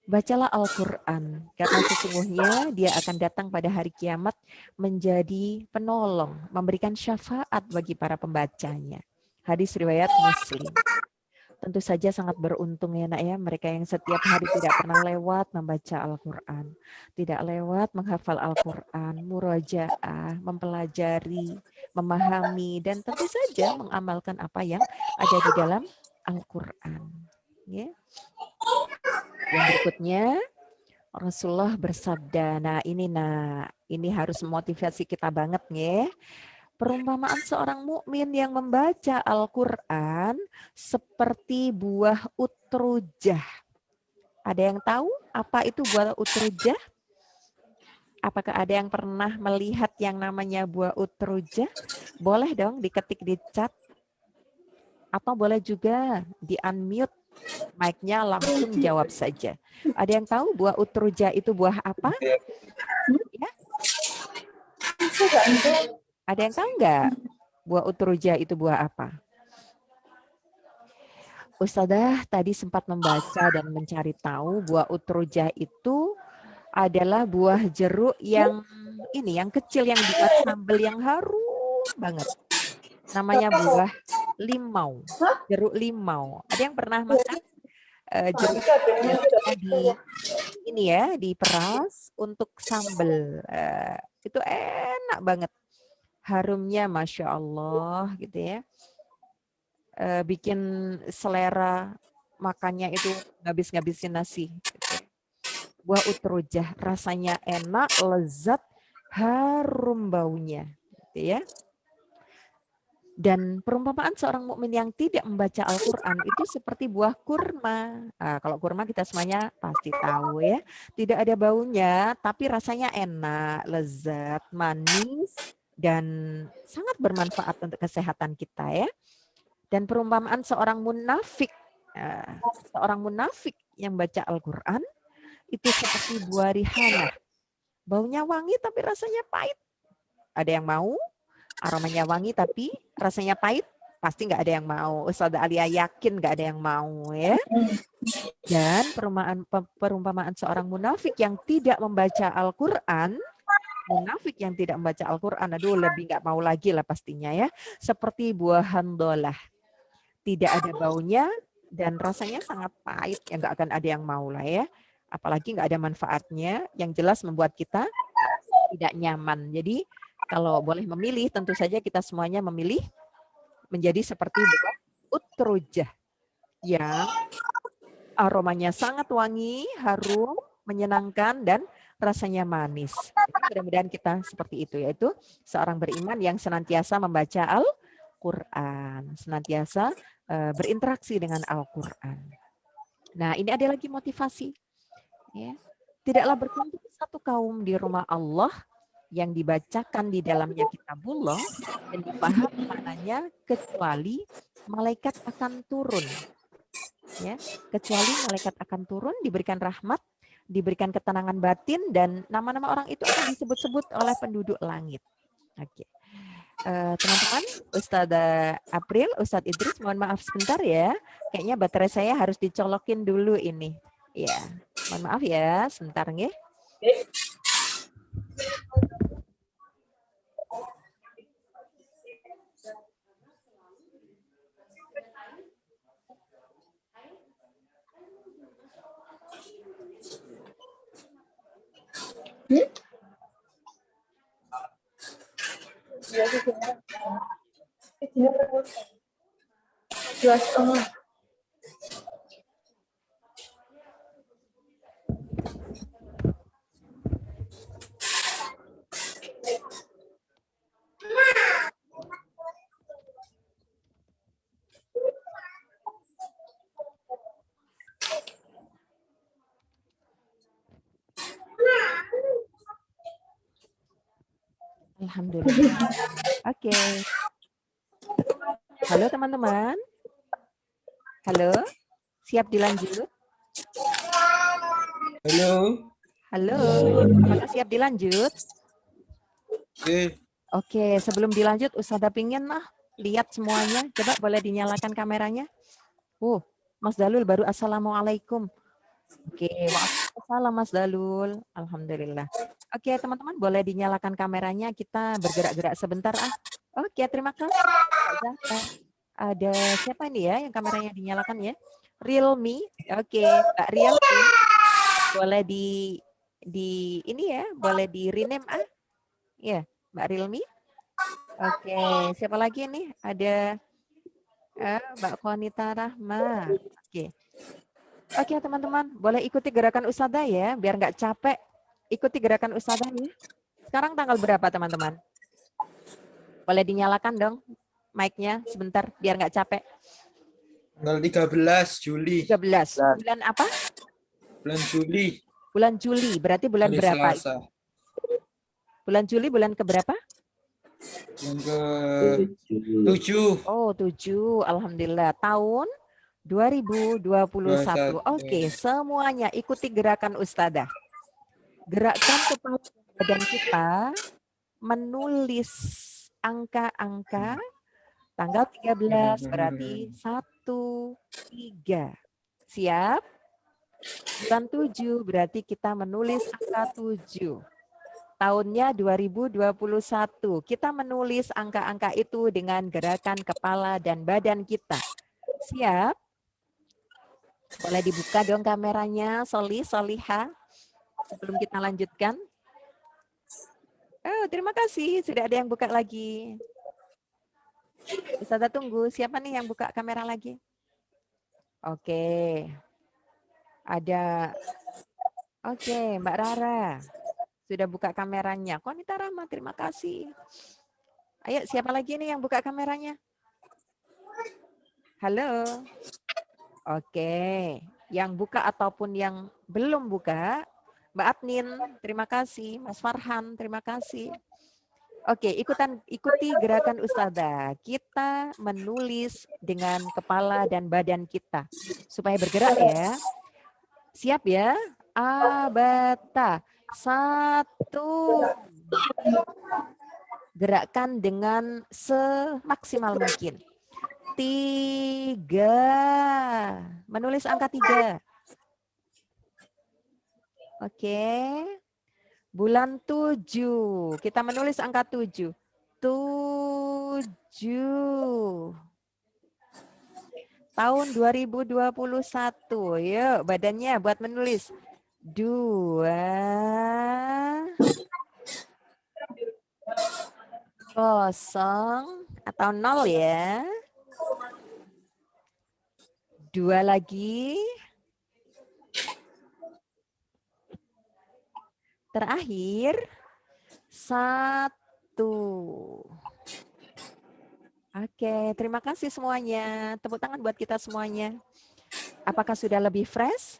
bacalah Al-Quran karena sesungguhnya dia akan datang pada hari kiamat menjadi penolong, memberikan syafaat bagi para pembacanya. Hadis riwayat Muslim. Tentu saja sangat beruntung ya nak ya, mereka yang setiap hari tidak pernah lewat membaca Al-Quran, tidak lewat menghafal Al-Quran, murajaah, mempelajari, memahami, dan tentu saja mengamalkan apa yang ada di dalam Al-Quran. Ya. Yang berikutnya, Rasulullah bersabda, ini harus memotivasi kita banget ya. Perumpamaan seorang mukmin yang membaca Al-Quran seperti buah utrujah. Ada yang tahu apa itu buah utrujah? Apakah ada yang pernah melihat yang namanya buah utrujah? Boleh dong diketik di chat. Atau boleh juga di-unmute mic-nya, langsung jawab saja. Ada yang tahu buah utrujah itu buah apa? Ya? Ada yang tahu nggak buah utrujah itu buah apa? Ustazah tadi sempat membaca dan mencari tahu buah utrujah itu adalah buah jeruk yang yang kecil yang dibuat sambal yang harum banget. Namanya buah limau, jeruk limau. Ada yang pernah makan jeruk diperas untuk sambal. Itu enak banget. Harumnya Masya Allah gitu ya. Bikin selera makannya itu ngabis-ngabisin nasi. Gitu. Buah utrujah rasanya enak, lezat, harum baunya. Gitu ya. Dan perumpamaan seorang mukmin yang tidak membaca Al-Quran itu seperti buah kurma. Kalau kurma kita semuanya pasti tahu ya. Tidak ada baunya, tapi rasanya enak, lezat, manis, dan sangat bermanfaat untuk kesehatan kita ya. Dan perumpamaan seorang munafik yang baca Al-Quran itu seperti buah rihanah. Baunya wangi tapi rasanya pahit. Ada yang mau? Aromanya wangi tapi rasanya pahit, pasti nggak ada yang mau. Ustazah Alia yakin nggak ada yang mau ya. Dan perumpamaan seorang munafik yang tidak membaca Al-Quran, aduh lebih nggak mau lagi lah pastinya ya. Seperti buah handolah, tidak ada baunya dan rasanya sangat pahit, ya nggak akan ada yang mau lah ya. Apalagi nggak ada manfaatnya, yang jelas membuat kita tidak nyaman. Jadi kalau boleh memilih, tentu saja kita semuanya memilih menjadi seperti buah utrujah yang aromanya sangat wangi, harum, menyenangkan, dan rasanya manis. Mudah-mudahan kita seperti itu, yaitu seorang beriman yang senantiasa membaca Al-Quran, senantiasa berinteraksi dengan Al-Quran. Nah, ini ada lagi motivasi. Ya. Tidaklah berkumpul satu kaum di rumah Allah yang dibacakan di dalamnya kitabullah dan dipahami maknanya kecuali malaikat akan turun. Ya, kecuali malaikat akan turun, diberikan rahmat, diberikan ketenangan batin, dan nama-nama orang itu akan disebut-sebut oleh penduduk langit. Oke. Teman-teman, Ustazah April, Ustadz Idris, mohon maaf sebentar ya. Kayaknya baterai saya harus dicolokin dulu ini. Ya, mohon maaf ya, sebentar nggih. Jelas setengah. Alhamdulillah. Oke. Halo teman-teman. Halo, siap dilanjut? Halo. Halo, apakah siap dilanjut? Oke. Oke, sebelum dilanjut, Ustazah pingin lihat semuanya. Coba boleh dinyalakan kameranya. Mas Dalul baru assalamualaikum. Oke, waalaikumsalam Mas Dalul. Alhamdulillah. Oke, teman-teman boleh dinyalakan kameranya. Kita bergerak-gerak sebentar Oke, terima kasih. Ada siapa ini ya yang kameranya dinyalakan ya? Realme. Oke, Mbak Realme. Boleh di ini ya, boleh di rename Ya, Mbak Realme. Oke, siapa lagi nih? Ada Mbak Konita Rahma. Oke, teman-teman, boleh ikuti gerakan Ustazah ya, biar nggak capek. Ikuti gerakan Ustazah ya. Sekarang tanggal berapa, teman-teman? Boleh dinyalakan dong mic-nya sebentar, biar nggak capek. Tanggal 13 Juli. 13. Bulan apa? Bulan Juli. Bulan Juli, berarti bulan Hari berapa? Selasa. Bulan Juli, bulan keberapa? Bulan ke-7. Oh, 7. Alhamdulillah. Tahun 2021. Oke, semuanya ikuti gerakan Ustazah. Gerakan kepala badan kita menulis angka-angka tanggal 13 berarti 1, 3. Siap? Bulan 7 berarti kita menulis angka 7. Tahunnya 2021. Kita menulis angka-angka itu dengan gerakan kepala dan badan kita. Siap? Boleh dibuka dong kameranya, Soliha. Sebelum kita lanjutkan. Oh, terima kasih. Sudah ada yang buka lagi. Ustazah tunggu. Siapa nih yang buka kamera lagi? Oke. Ada. Oke, Mbak Rara. Sudah buka kameranya. Konita Rahma, terima kasih. Ayo, siapa lagi nih yang buka kameranya? Halo. Oke. Yang buka ataupun yang belum buka, Mbak Adnin, terima kasih. Mas Farhan, terima kasih. Oke, ikuti gerakan Ustazah. Kita menulis dengan kepala dan badan kita. Supaya bergerak ya. Siap ya? Abata. 1. Gerakkan dengan semaksimal mungkin. 3. Menulis angka 3. Oke. Bulan 7. Kita menulis angka 7. 7. Tahun 2021. Yuk, badannya buat menulis. 2. 0 atau 0 ya. 2 lagi. Terakhir. 1. Oke, terima kasih semuanya. Tepuk tangan buat kita semuanya. Apakah sudah lebih fresh?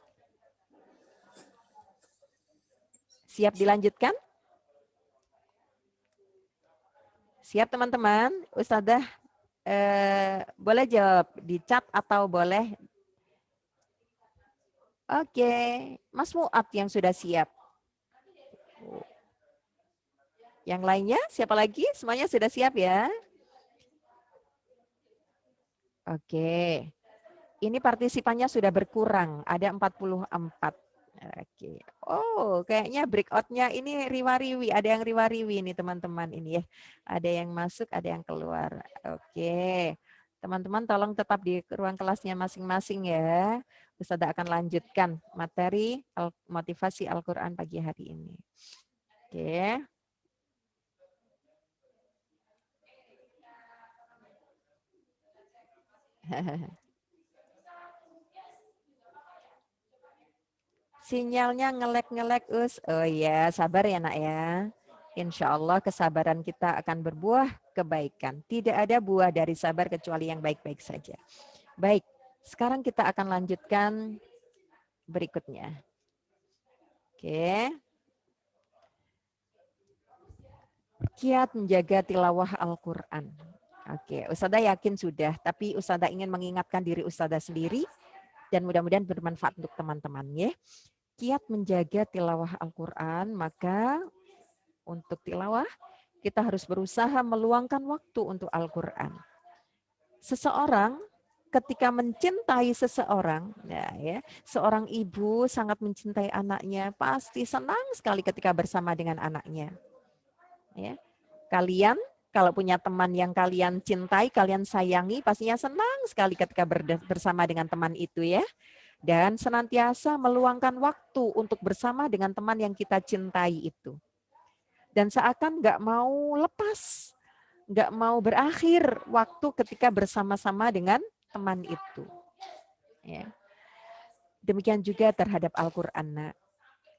Siap dilanjutkan? Siap teman-teman? Ustadzah boleh jawab di chat atau boleh? Oke, Mas Muat yang sudah siap. Yang lainnya siapa lagi? Semuanya sudah siap ya? Oke. Ini partisipannya sudah berkurang, ada 44. Oke. Oh, kayaknya breakout-nya ini riwa-riwi, ada yang riwa-riwi nih teman-teman ini ya. Ada yang masuk, ada yang keluar. Oke. Teman-teman tolong tetap di ruang kelasnya masing-masing ya. Ustazah akan lanjutkan materi motivasi Al-Quran pagi hari ini. Oke. Sinyalnya ngelek-ngelek, Us. Oh iya, sabar ya nak ya. Insya Allah kesabaran kita akan berbuah kebaikan. Tidak ada buah dari sabar kecuali yang baik-baik saja. Baik, sekarang kita akan lanjutkan berikutnya. Oke. Kiat menjaga tilawah Al-Quran. Oke, Ustazah yakin sudah, tapi Ustazah ingin mengingatkan diri Ustazah sendiri dan mudah-mudahan bermanfaat untuk teman-teman ya. Kiat menjaga tilawah Al-Quran, maka untuk tilawah kita harus berusaha meluangkan waktu untuk Al-Quran. Seseorang ketika mencintai seseorang, ya, seorang ibu sangat mencintai anaknya, pasti senang sekali ketika bersama dengan anaknya. Ya, kalian kalau punya teman yang kalian cintai, kalian sayangi, pastinya senang sekali ketika bersama dengan teman itu ya. Dan senantiasa meluangkan waktu untuk bersama dengan teman yang kita cintai itu. Dan seakan nggak mau lepas, nggak mau berakhir waktu ketika bersama-sama dengan teman itu. Ya. Demikian juga terhadap Al-Quran. Nah,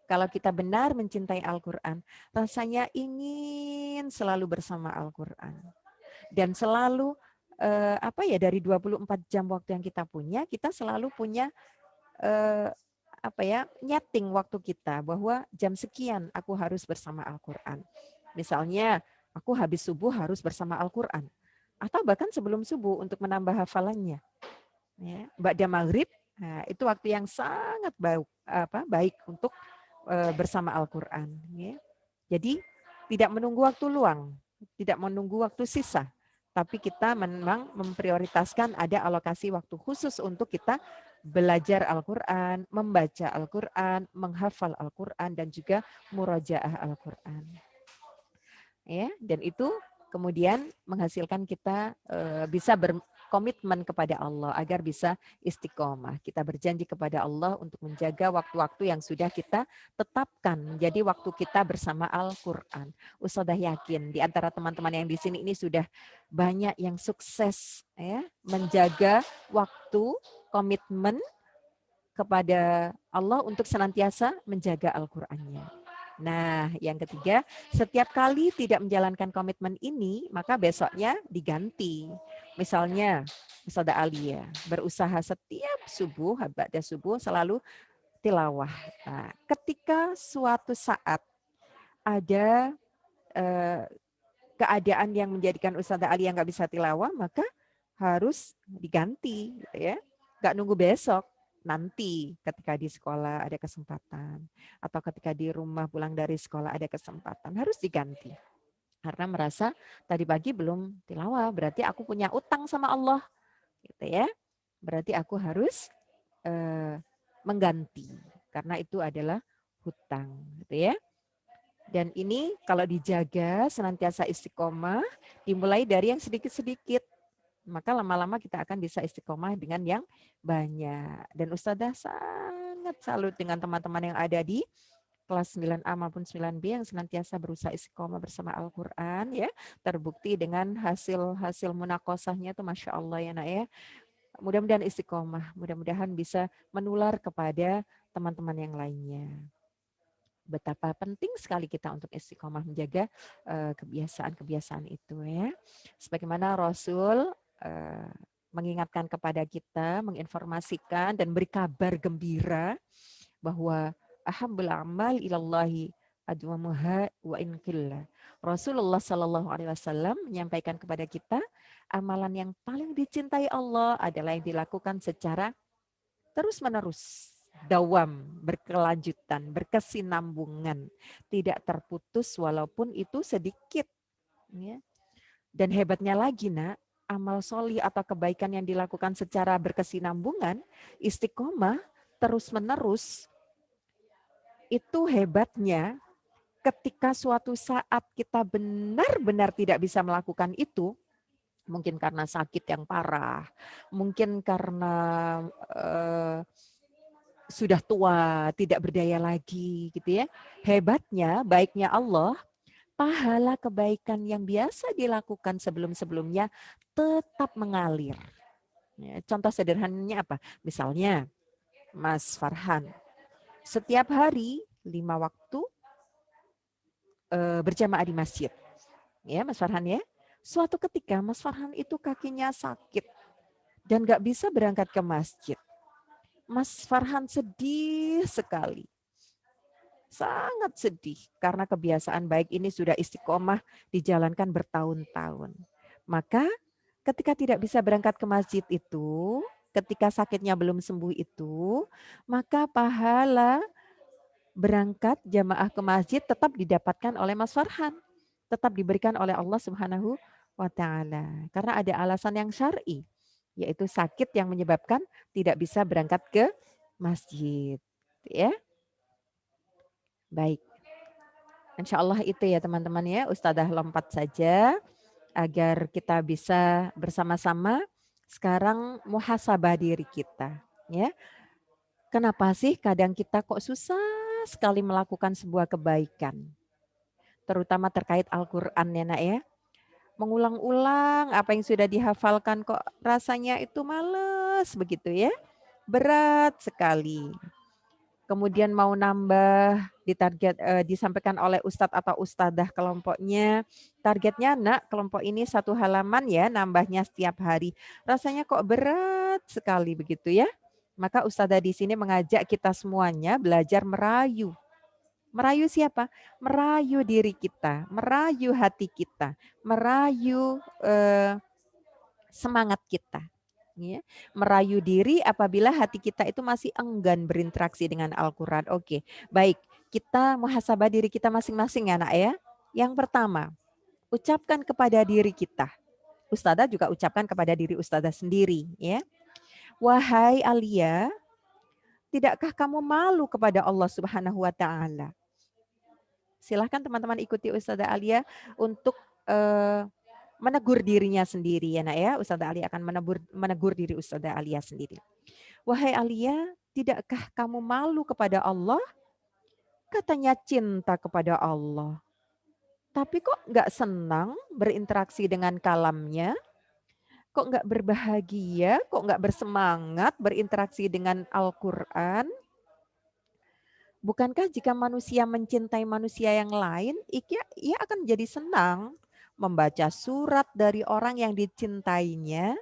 kalau kita benar mencintai Al-Quran, rasanya ingin selalu bersama Al-Quran. Dan selalu dari 24 jam waktu yang kita punya, kita selalu punya nyeting waktu kita bahwa jam sekian aku harus bersama Al-Quran. Misalnya aku habis subuh harus bersama Al-Quran. Atau bahkan sebelum subuh untuk menambah hafalannya. Ya, ba'da maghrib, nah, itu waktu yang sangat baik untuk bersama Al-Quran. Ya. Jadi tidak menunggu waktu luang, tidak menunggu waktu sisa. Tapi kita memang memprioritaskan ada alokasi waktu khusus untuk kita belajar Al-Quran, membaca Al-Quran, menghafal Al-Quran, dan juga murajaah Al-Quran. Ya, dan itu kemudian menghasilkan kita bisa berkomitmen kepada Allah agar bisa istiqomah. Kita berjanji kepada Allah untuk menjaga waktu-waktu yang sudah kita tetapkan menjadi waktu kita bersama Al-Quran. Ustazah yakin di antara teman-teman yang di sini ini sudah banyak yang sukses ya menjaga waktu, komitmen kepada Allah untuk senantiasa menjaga Al-Qur'annya. Nah, yang ketiga, setiap kali tidak menjalankan komitmen ini, maka besoknya diganti. Misalnya, Ustazah Alia berusaha setiap subuh, ba'da subuh selalu tilawah. Nah, ketika suatu saat ada keadaan yang menjadikan Ustazah Alia nggak bisa tilawah, maka harus diganti, gitu ya. Nggak nunggu besok. Nanti ketika di sekolah ada kesempatan atau ketika di rumah pulang dari sekolah ada kesempatan harus diganti karena merasa tadi pagi belum tilawah berarti aku punya utang sama Allah gitu ya, berarti aku harus mengganti karena itu adalah hutang gitu ya. Dan ini kalau dijaga senantiasa istiqomah dimulai dari yang sedikit-sedikit, maka lama-lama kita akan bisa istiqomah dengan yang banyak. Dan Ustazah sangat salut dengan teman-teman yang ada di kelas 9A maupun 9B yang senantiasa berusaha istiqomah bersama Al-Quran ya. Terbukti dengan hasil munakosahnya itu Masya Allah ya nak ya. Mudah-mudahan istiqomah, mudah-mudahan bisa menular kepada teman-teman yang lainnya. Betapa penting sekali kita untuk istiqomah menjaga kebiasaan-kebiasaan itu ya. Sebagaimana Rasul mengingatkan kepada kita, menginformasikan dan beri kabar gembira bahwa ahabbul amal ilallahi adwamuha wa in qilla. Rasulullah Shallallahu Alaihi Wasallam menyampaikan kepada kita, amalan yang paling dicintai Allah adalah yang dilakukan secara terus-menerus, dawam, berkelanjutan, berkesinambungan, tidak terputus walaupun itu sedikit. Ya. Dan hebatnya lagi, nak, amal solih atau kebaikan yang dilakukan secara berkesinambungan, istiqomah, terus-menerus, itu hebatnya ketika suatu saat kita benar-benar tidak bisa melakukan itu, mungkin karena sakit yang parah, mungkin karena sudah tua, tidak berdaya lagi, gitu ya. Hebatnya, baiknya Allah, pahala kebaikan yang biasa dilakukan sebelum-sebelumnya tetap mengalir. Ya, contoh sederhananya apa? Misalnya, Mas Farhan, setiap hari 5 waktu berjamaah di masjid. Ya, Mas Farhan ya. Suatu ketika Mas Farhan itu kakinya sakit dan gak bisa berangkat ke masjid. Mas Farhan sedih sekali. Sangat sedih karena kebiasaan baik ini sudah istiqomah dijalankan bertahun-tahun. Maka ketika tidak bisa berangkat ke masjid itu, ketika sakitnya belum sembuh itu, maka pahala berangkat jamaah ke masjid tetap didapatkan oleh Mas Farhan. Tetap diberikan oleh Allah Subhanahu wa Ta'ala. Karena ada alasan yang syar'i, yaitu sakit yang menyebabkan tidak bisa berangkat ke masjid. Ya. Baik. Insya Allah itu ya teman-teman ya. Ustadzah lompat saja agar kita bisa bersama-sama sekarang muhasabah diri kita. Ya. Kenapa sih kadang kita kok susah sekali melakukan sebuah kebaikan? Terutama terkait Al-Quran ya nak ya. Mengulang-ulang apa yang sudah dihafalkan kok rasanya itu males begitu ya. Berat sekali. Kemudian mau nambah disampaikan oleh ustadz atau ustadzah kelompoknya. Targetnya nak kelompok ini 1 halaman ya nambahnya setiap hari. Rasanya kok berat sekali begitu ya. Maka ustadzah di sini mengajak kita semuanya belajar merayu. Merayu siapa? Merayu diri kita, merayu hati kita, merayu semangat kita. Ya. Merayu diri apabila hati kita itu masih enggan berinteraksi dengan Al-Quran. Oke, baik. Kita muhasabah diri kita masing-masing ya nak ya. Yang pertama, ucapkan kepada diri kita. Ustadzah juga ucapkan kepada diri ustadzah sendiri. Ya. Wahai Alia, tidakkah kamu malu kepada Allah Subhanahu wa Ta'ala? Silahkan teman-teman ikuti Ustadzah Alia untuk menegur dirinya sendiri ya nak ya. Ustadzah Alia akan menegur diri Ustadzah Alia sendiri. Wahai Alia, tidakkah kamu malu kepada Allah? Katanya cinta kepada Allah. Tapi kok nggak senang berinteraksi dengan kalamnya? Kok nggak berbahagia? Kok nggak bersemangat berinteraksi dengan Al-Quran? Bukankah jika manusia mencintai manusia yang lain, ia akan jadi senang membaca surat dari orang yang dicintainya,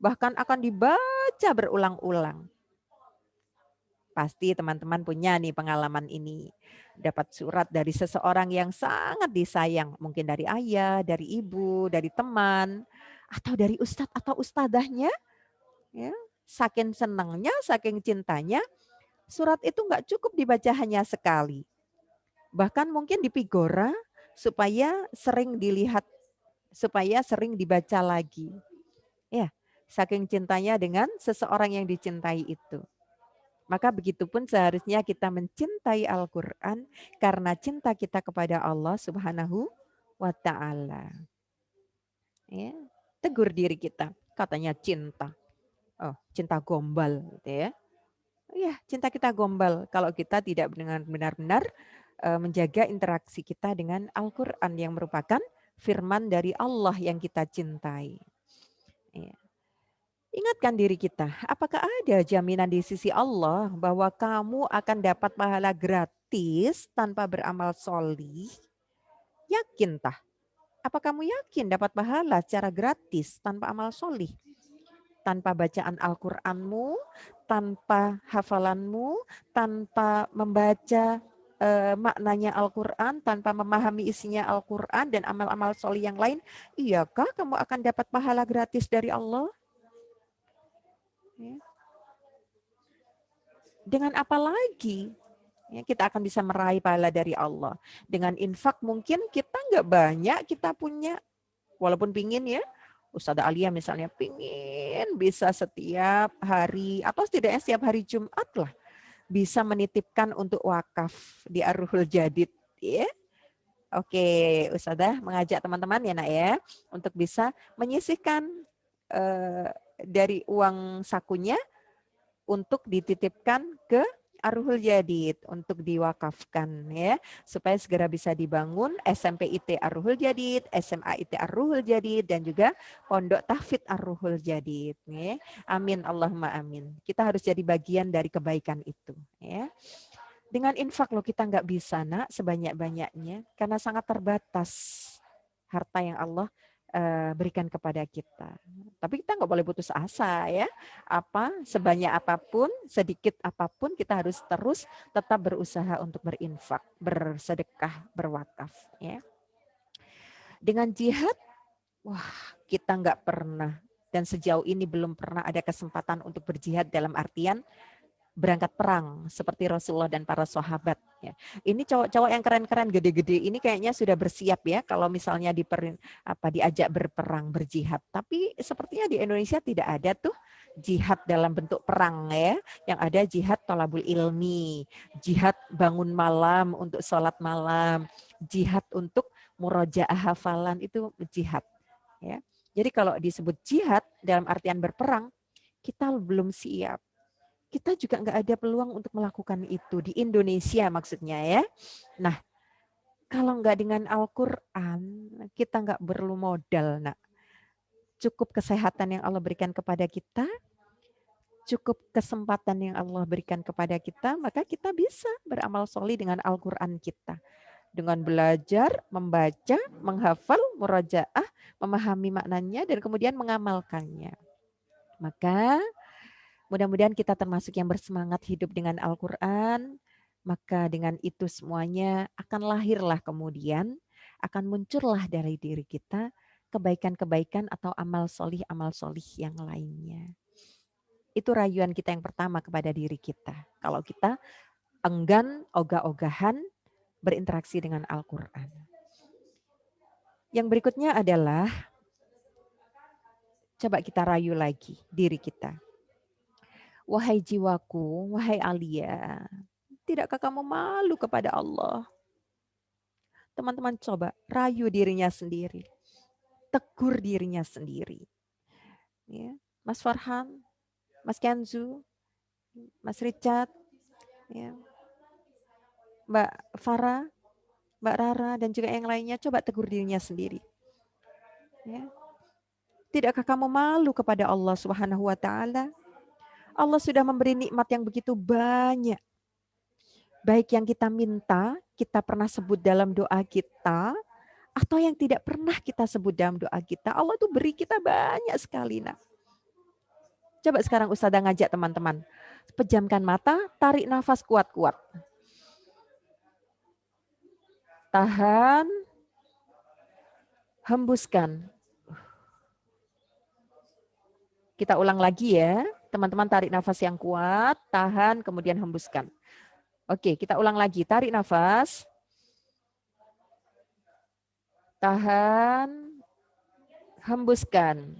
bahkan akan dibaca berulang-ulang. Pasti teman-teman punya nih pengalaman ini. Dapat surat dari seseorang yang sangat disayang, mungkin dari ayah, dari ibu, dari teman, atau dari ustadz atau ustadzahnya. Ya, saking senangnya, saking cintanya, surat itu nggak cukup dibaca hanya sekali. Bahkan mungkin dipigora supaya sering dilihat, supaya sering dibaca lagi. Ya, saking cintanya dengan seseorang yang dicintai itu. Maka begitupun seharusnya kita mencintai Al-Quran karena cinta kita kepada Allah Subhanahu wa Ta'ala. Ya, tegur diri kita, katanya cinta. Oh, cinta gombal gitu ya. Ya, cinta kita gombal kalau kita tidak benar-benar menjaga interaksi kita dengan Al-Quran yang merupakan firman dari Allah yang kita cintai. Ya. Ingatkan diri kita, apakah ada jaminan di sisi Allah bahwa kamu akan dapat pahala gratis tanpa beramal solih? Yakin tah? Apa kamu yakin dapat pahala secara gratis tanpa amal solih? tanpa bacaan Al-Qur'anmu, tanpa hafalanmu, tanpa membaca maknanya Al-Quran, tanpa memahami isinya Al-Quran dan amal-amal solih yang lain, iyakah kamu akan dapat pahala gratis dari Allah? Ya. Dengan apa lagi ya, kita akan bisa meraih pahala dari Allah? Dengan infak mungkin kita nggak banyak kita punya, walaupun pingin ya, Ustazah Alia misalnya pingin bisa setiap hari atau setidaknya setiap hari Jumat lah bisa menitipkan untuk wakaf di Ar-Ruhul Jadid ya. Oke, Ustazah mengajak teman-teman ya Nak ya untuk bisa menyisihkan dari uang sakunya untuk dititipkan ke Ar-Ruhul Jadid untuk diwakafkan ya, supaya segera bisa dibangun SMP IT Ar-Ruhul Jadid, SMA IT Ar-Ruhul Jadid dan juga Pondok Tahfidz Ar-Ruhul Jadid ya. Amin Allahumma amin. Kita harus jadi bagian dari kebaikan itu ya. Dengan infak loh kita nggak bisa Nak sebanyak-banyaknya karena sangat terbatas harta yang Allah berikan kepada kita. Tapi kita nggak boleh putus asa ya. Sebanyak apapun, sedikit apapun kita harus terus tetap berusaha untuk berinfak, bersedekah, berwakaf ya. Dengan jihad, wah kita nggak pernah dan sejauh ini belum pernah ada kesempatan untuk berjihad dalam artian berangkat perang seperti Rasulullah dan para sahabat. Ya. Ini cowok-cowok yang keren-keren, gede-gede ini kayaknya sudah bersiap ya kalau misalnya diajak berperang, berjihad. Tapi sepertinya di Indonesia tidak ada tuh jihad dalam bentuk perang ya. Yang ada jihad thalabul ilmi, jihad bangun malam untuk sholat malam, jihad untuk murojaah hafalan itu jihad. Ya. Jadi kalau disebut jihad dalam artian berperang, kita belum siap. Kita juga nggak ada peluang untuk melakukan itu di Indonesia maksudnya ya. Nah, kalau nggak dengan Al-Quran, kita nggak perlu modal, Nak. Cukup kesehatan yang Allah berikan kepada kita, cukup kesempatan yang Allah berikan kepada kita, maka kita bisa beramal solih dengan Al-Quran kita. Dengan belajar, membaca, menghafal, murojaah, memahami maknanya, dan kemudian mengamalkannya. Maka mudah-mudahan kita termasuk yang bersemangat hidup dengan Al-Quran, maka dengan itu semuanya akan lahirlah kemudian, akan muncullah dari diri kita kebaikan-kebaikan atau amal solih yang lainnya. Itu rayuan kita yang pertama kepada diri kita. Kalau kita enggan, ogah-ogahan berinteraksi dengan Al-Quran. Yang berikutnya adalah, coba kita rayu lagi diri kita. Wahai jiwaku, wahai Alia, tidakkah kamu malu kepada Allah? Teman-teman coba rayu dirinya sendiri. Tegur dirinya sendiri. Ya, Mas Farhan, Mas Kenzu, Mas Richard, ya, Mbak Farah, Mbak Rara, dan juga yang lainnya, coba tegur dirinya sendiri. Ya. Tidakkah kamu malu kepada Allah Subhanahu wa Ta'ala? Allah sudah memberi nikmat yang begitu banyak. Baik yang kita minta, kita pernah sebut dalam doa kita, atau yang tidak pernah kita sebut dalam doa kita. Allah tuh beri kita banyak sekali. Nah. Coba sekarang Ustazah ngajak teman-teman. Pejamkan mata, tarik nafas kuat-kuat. Tahan, hembuskan. Kita ulang lagi ya. Teman-teman tarik nafas yang kuat, tahan, kemudian hembuskan. Oke, kita ulang lagi. Tarik nafas. Tahan, hembuskan.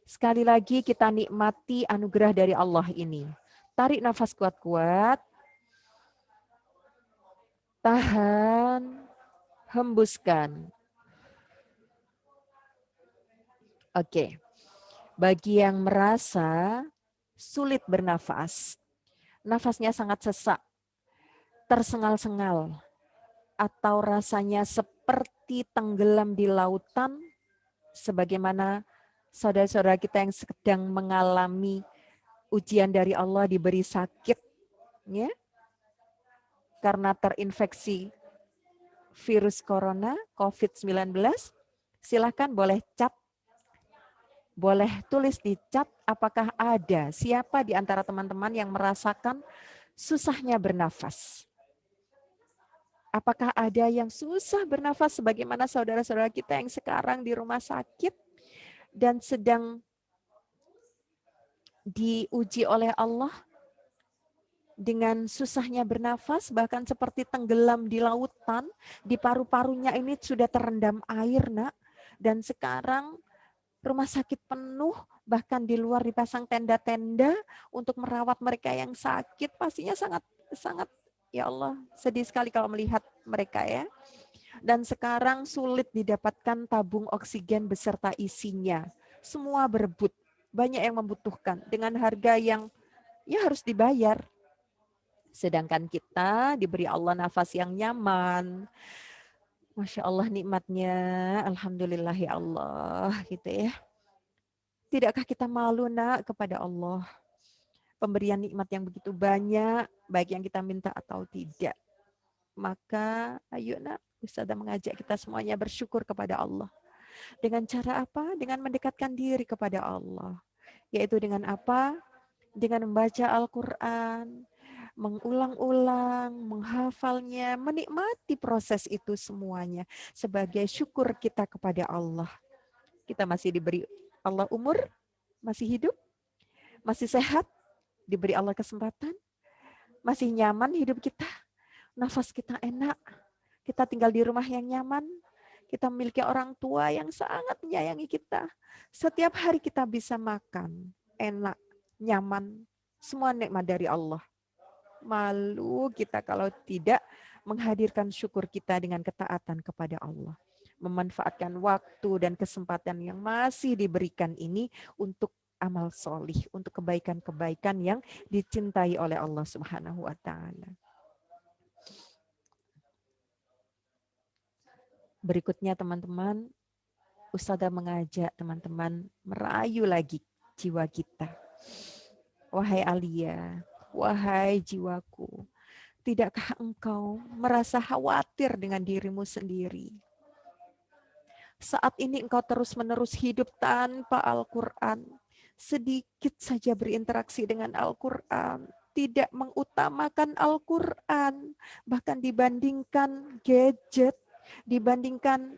Sekali lagi kita nikmati anugerah dari Allah ini. Tarik nafas kuat-kuat. Tahan, hembuskan. Oke. Bagi yang merasa sulit bernafas, nafasnya sangat sesak, tersengal-sengal, atau rasanya seperti tenggelam di lautan, sebagaimana saudara-saudara kita yang sedang mengalami ujian dari Allah diberi sakit, ya, karena terinfeksi virus corona, COVID-19, silakan boleh cat Boleh tulis di chat apakah ada siapa di antara teman-teman yang merasakan susahnya bernafas. Apakah ada yang susah bernafas sebagaimana saudara-saudara kita yang sekarang di rumah sakit dan sedang diuji oleh Allah dengan susahnya bernafas, bahkan seperti tenggelam di lautan, di paru-parunya ini sudah terendam air, nak. Dan sekarang rumah sakit penuh, bahkan di luar dipasang tenda-tenda untuk merawat mereka yang sakit. Pastinya sangat, ya Allah, sedih sekali kalau melihat mereka ya. Dan sekarang sulit didapatkan tabung oksigen beserta isinya. Semua berebut, banyak yang membutuhkan dengan harga yang ya harus dibayar. Sedangkan kita diberi Allah nafas yang nyaman. Masya Allah nikmatnya, alhamdulillah ya Allah, gitu ya. Tidakkah kita malu nak kepada Allah? Pemberian nikmat yang begitu banyak, baik yang kita minta atau tidak. Maka ayo nak, Ustazah mengajak kita semuanya bersyukur kepada Allah. Dengan cara apa? Dengan mendekatkan diri kepada Allah. Yaitu dengan apa? Dengan membaca Al-Quran, mengulang-ulang, menghafalnya, menikmati proses itu semuanya sebagai syukur kita kepada Allah. Kita masih diberi Allah umur, masih hidup, masih sehat, diberi Allah kesempatan, masih nyaman hidup kita, nafas kita enak, kita tinggal di rumah yang nyaman, kita memiliki orang tua yang sangat menyayangi kita. Setiap hari kita bisa makan, enak, nyaman, semua nikmat dari Allah. Malu kita kalau tidak menghadirkan syukur kita dengan ketaatan kepada Allah. Memanfaatkan waktu dan kesempatan yang masih diberikan ini untuk amal solih, untuk kebaikan-kebaikan yang dicintai oleh Allah Subhanahu wa Ta'ala. Berikutnya teman-teman, Ustazah mengajak teman-teman merayu lagi jiwa kita. Wahai Alia, wahai jiwaku, tidakkah engkau merasa khawatir dengan dirimu sendiri? Saat ini engkau terus-menerus hidup tanpa Al-Quran, sedikit saja berinteraksi dengan Al-Quran, tidak mengutamakan Al-Quran, bahkan dibandingkan gadget, dibandingkan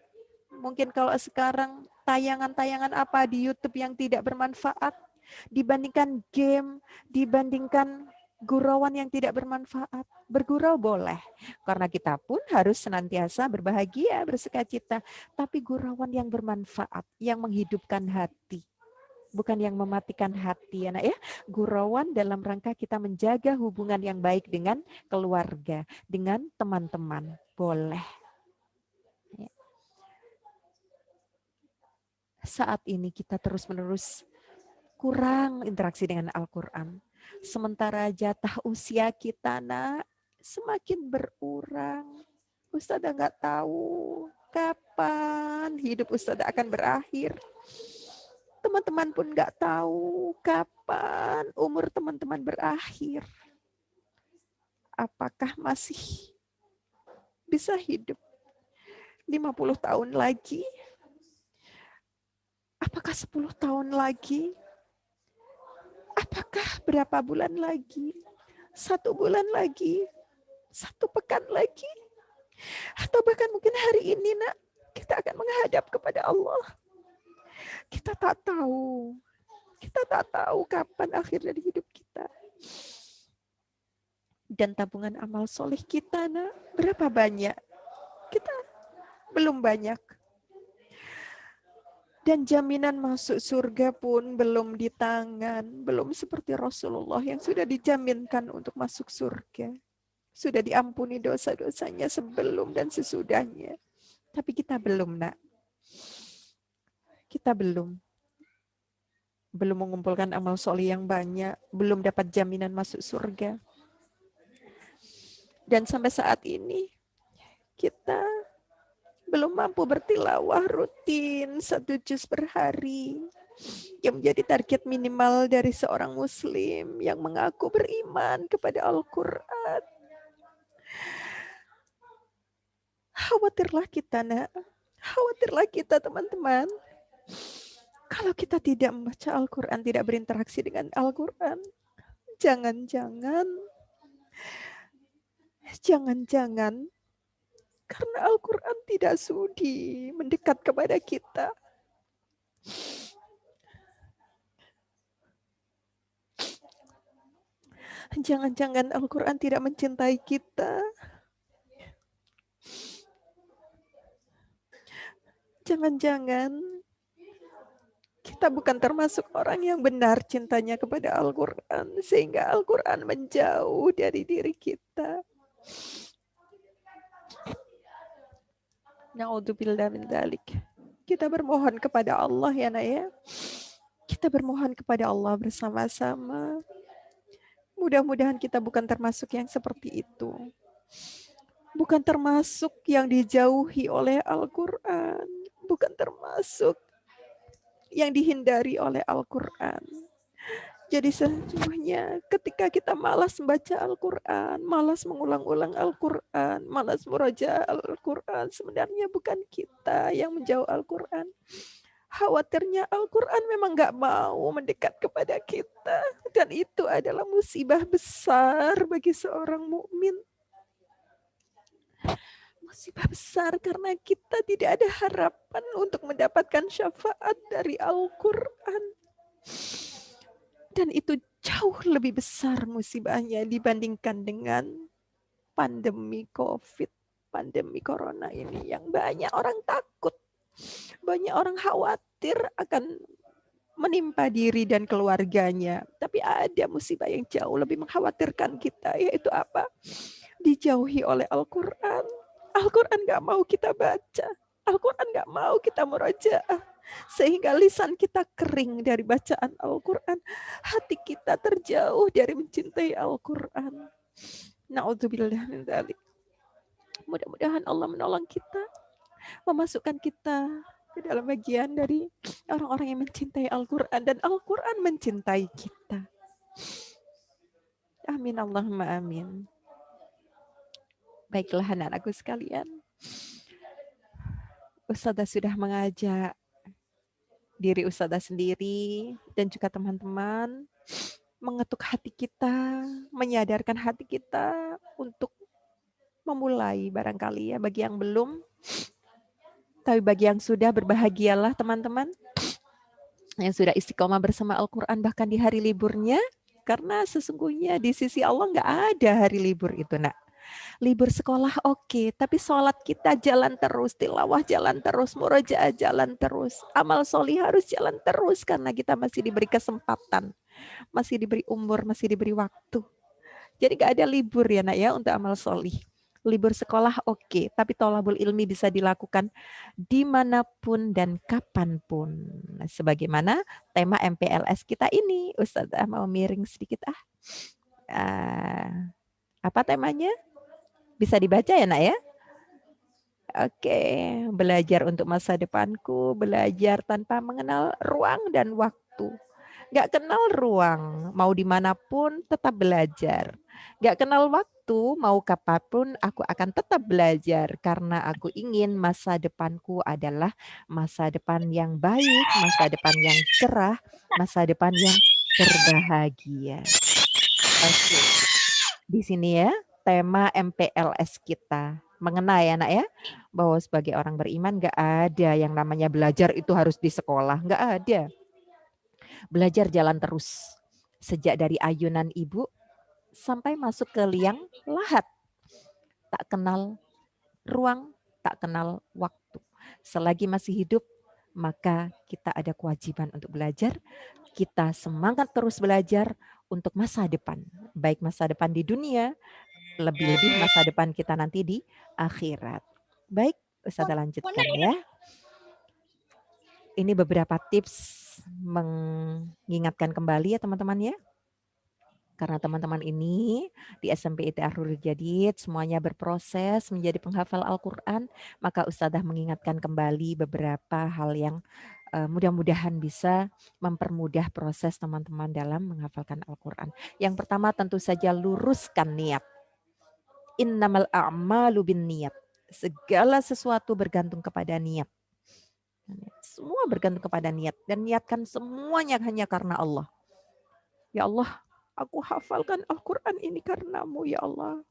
mungkin kalau sekarang tayangan-tayangan apa di YouTube yang tidak bermanfaat, dibandingkan game, dibandingkan gurauan yang tidak bermanfaat. Bergurau boleh, karena kita pun harus senantiasa berbahagia, bersukacita. Tapi gurauan yang bermanfaat, yang menghidupkan hati. Bukan yang mematikan hati, anak ya. Gurauan dalam rangka kita menjaga hubungan yang baik dengan keluarga, dengan teman-teman. Boleh. Saat ini kita terus-menerus kurang interaksi dengan Al-Quran. Sementara jatah usia kita nak semakin berkurang. Ustazah nggak tahu kapan hidup Ustazah akan berakhir. Teman-teman pun nggak tahu kapan umur teman-teman berakhir. Apakah masih bisa hidup 50 tahun lagi? Apakah 10 tahun lagi? Apakah berapa bulan lagi? 1 bulan lagi? 1 pekan lagi? Atau bahkan mungkin hari ini nak, kita akan menghadap kepada Allah. Kita tak tahu. Kita tak tahu kapan akhir dari hidup kita. Dan tabungan amal soleh kita nak, berapa banyak? Kita belum banyak. Dan jaminan masuk surga pun belum di tangan. Belum seperti Rasulullah yang sudah dijaminkan untuk masuk surga. Sudah diampuni dosa-dosanya sebelum dan sesudahnya. Tapi kita belum, nak. Kita belum. Belum mengumpulkan amal soleh yang banyak. Belum dapat jaminan masuk surga. Dan sampai saat ini, kita belum mampu bertilawah rutin 1 juz per hari yang menjadi target minimal dari seorang muslim yang mengaku beriman kepada Al-Quran. Khawatirlah kita nak, khawatirlah kita teman-teman. Kalau kita tidak membaca Al-Quran, tidak berinteraksi dengan Al-Quran, jangan-jangan karena Al-Quran tidak sudi mendekat kepada kita. Jangan-jangan Al-Quran tidak mencintai kita. Jangan-jangan kita bukan termasuk orang yang benar cintanya kepada Al-Quran, sehingga Al-Quran menjauh dari diri kita. Na'udzubillah min dzalik. Kita bermohon kepada Allah ya nak ya. Kita bermohon kepada Allah bersama-sama. Mudah-mudahan kita bukan termasuk yang seperti itu. Bukan termasuk yang dijauhi oleh Al-Quran. Bukan termasuk yang dihindari oleh Al-Quran. Jadi sesungguhnya ketika kita malas membaca Al-Quran, malas mengulang-ulang Al-Quran, malas murajaah Al-Quran, sebenarnya bukan kita yang menjauh Al-Quran. Khawatirnya Al-Quran memang nggak mau mendekat kepada kita. Dan itu adalah musibah besar bagi seorang mukmin. Musibah besar karena kita tidak ada harapan untuk mendapatkan syafaat dari Al-Quran. Dan itu jauh lebih besar musibahnya dibandingkan dengan pandemi COVID, pandemi Corona ini yang banyak orang takut. Banyak orang khawatir akan menimpa diri dan keluarganya. Tapi ada musibah yang jauh lebih mengkhawatirkan kita, yaitu apa? Dijauhi oleh Al-Quran. Al-Quran gak mau kita baca. Al-Quran gak mau kita murajaah. Sehingga lisan kita kering dari bacaan Al-Quran. Hati kita terjauh dari mencintai Al-Quran. Na'udzubillah min dzalik. Mudah-mudahan Allah menolong kita. Memasukkan kita ke dalam bagian dari orang-orang yang mencintai Al-Quran. Dan Al-Quran mencintai kita. Amin Allahumma amin. Baiklah anak-anakku sekalian. Ustazah sudah mengajak diri Ustazah sendiri dan juga teman-teman mengetuk hati kita, menyadarkan hati kita untuk memulai barangkali ya bagi yang belum. Tapi bagi yang sudah berbahagialah teman-teman yang sudah istiqomah bersama Al-Quran bahkan di hari liburnya, karena sesungguhnya di sisi Allah nggak ada hari libur itu nak. Libur sekolah oke, tapi sholat kita jalan terus, tilawah jalan terus, murojaah jalan terus, amal solih harus jalan terus karena kita masih diberi kesempatan, masih diberi umur, masih diberi waktu. Jadi gak ada libur ya nak ya untuk amal solih. Libur sekolah oke, tapi thalabul ilmi bisa dilakukan dimanapun dan kapanpun. Nah, sebagaimana tema MPLS kita ini, Ustazah mau miring sedikit apa temanya? Bisa dibaca ya nak ya? Oke, belajar untuk masa depanku, belajar tanpa mengenal ruang dan waktu. Gak kenal ruang, mau dimanapun tetap belajar. Gak kenal waktu, mau kapanpun aku akan tetap belajar. Karena aku ingin masa depanku adalah masa depan yang baik, masa depan yang cerah, masa depan yang berbahagia. Oke, di sini ya. Tema MPLS kita mengena ya nak ya, bahwa sebagai orang beriman gak ada yang namanya belajar itu harus di sekolah, gak ada. Belajar jalan terus sejak dari ayunan ibu sampai masuk ke liang lahat. Tak kenal ruang, tak kenal waktu. Selagi masih hidup maka kita ada kewajiban untuk belajar. Kita semangat terus belajar untuk masa depan, baik masa depan di dunia, lebih-lebih masa depan kita nanti di akhirat. Baik, Ustazah lanjutkan ya. Ini beberapa tips mengingatkan kembali ya teman-teman ya. Karena teman-teman ini di SMP ITA Ahlul Jadid semuanya berproses menjadi penghafal Al-Quran, maka Ustazah mengingatkan kembali beberapa hal yang mudah-mudahan bisa mempermudah proses teman-teman dalam menghafalkan Al-Quran. Yang pertama tentu saja luruskan niat. Innamal a'malu bin niat. Segala sesuatu bergantung kepada niat. Semua bergantung kepada niat. Dan niatkan semuanya hanya karena Allah. Ya Allah, aku hafalkan Al-Quran ini karenamu ya Allah.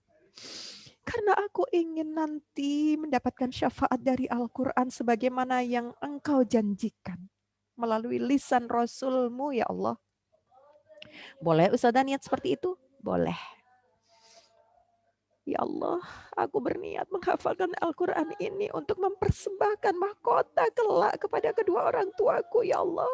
Karena aku ingin nanti mendapatkan syafaat dari Al-Quran sebagaimana yang Engkau janjikan. Melalui lisan Rasulmu ya Allah. Boleh Ustazah niat seperti itu? Boleh. Ya Allah, aku berniat menghafalkan Al-Quran ini untuk mempersembahkan mahkota kelak kepada kedua orang tuaku, ya Allah.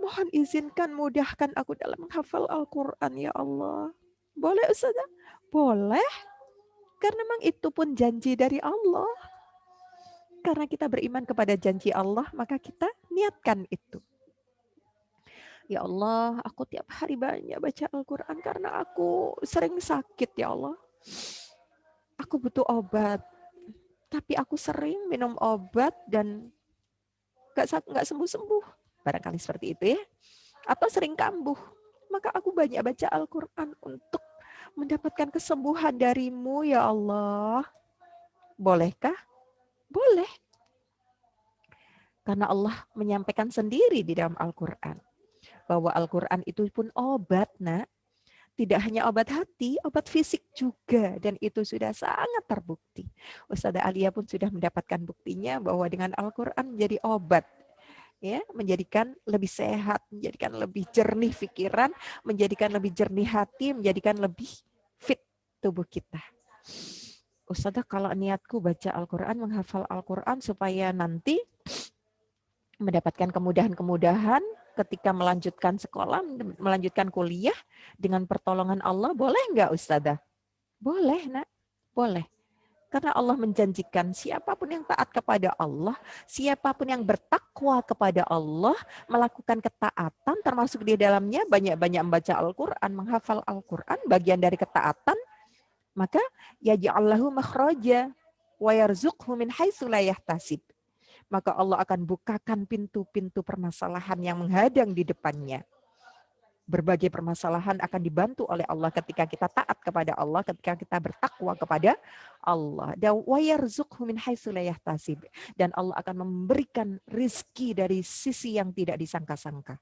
Mohon izinkan mudahkan aku dalam menghafal Al-Quran, ya Allah. Boleh Ustazah? Boleh. Karena memang itu pun janji dari Allah. Karena kita beriman kepada janji Allah, maka kita niatkan itu. Ya Allah, aku tiap hari banyak baca Al-Quran karena aku sering sakit, ya Allah. Aku butuh obat, tapi aku sering minum obat dan nggak sembuh-sembuh. Barangkali seperti itu ya. Atau sering kambuh. Maka aku banyak baca Al-Quran untuk mendapatkan kesembuhan darimu, ya Allah. Bolehkah? Boleh. Karena Allah menyampaikan sendiri di dalam Al-Quran. Bahwa Al-Quran itu pun obat, nak. Tidak hanya obat hati, obat fisik juga. Dan itu sudah sangat terbukti. Ustazah Alia pun sudah mendapatkan buktinya bahwa dengan Al-Quran menjadi obat. Ya, menjadikan lebih sehat, menjadikan lebih jernih pikiran, menjadikan lebih jernih hati, menjadikan lebih fit tubuh kita. Ustazah kalau niatku baca Al-Quran, menghafal Al-Quran supaya nanti mendapatkan kemudahan-kemudahan ketika melanjutkan sekolah, melanjutkan kuliah dengan pertolongan Allah, boleh nggak Ustazah? Boleh, nak. Boleh. Karena Allah menjanjikan siapapun yang taat kepada Allah, siapapun yang bertakwa kepada Allah, melakukan ketaatan, termasuk di dalamnya banyak-banyak membaca Al-Quran, menghafal Al-Quran, bagian dari ketaatan, maka yaj'allahu makhraja wa yarzuqhu min haitsu la yahtasib. Maka Allah akan bukakan pintu-pintu permasalahan yang menghadang di depannya. Berbagai permasalahan akan dibantu oleh Allah ketika kita taat kepada Allah, ketika kita bertakwa kepada Allah. Dan wa yarzuqhu min haitsu la yahtasib. Dan Allah akan memberikan rizki dari sisi yang tidak disangka-sangka.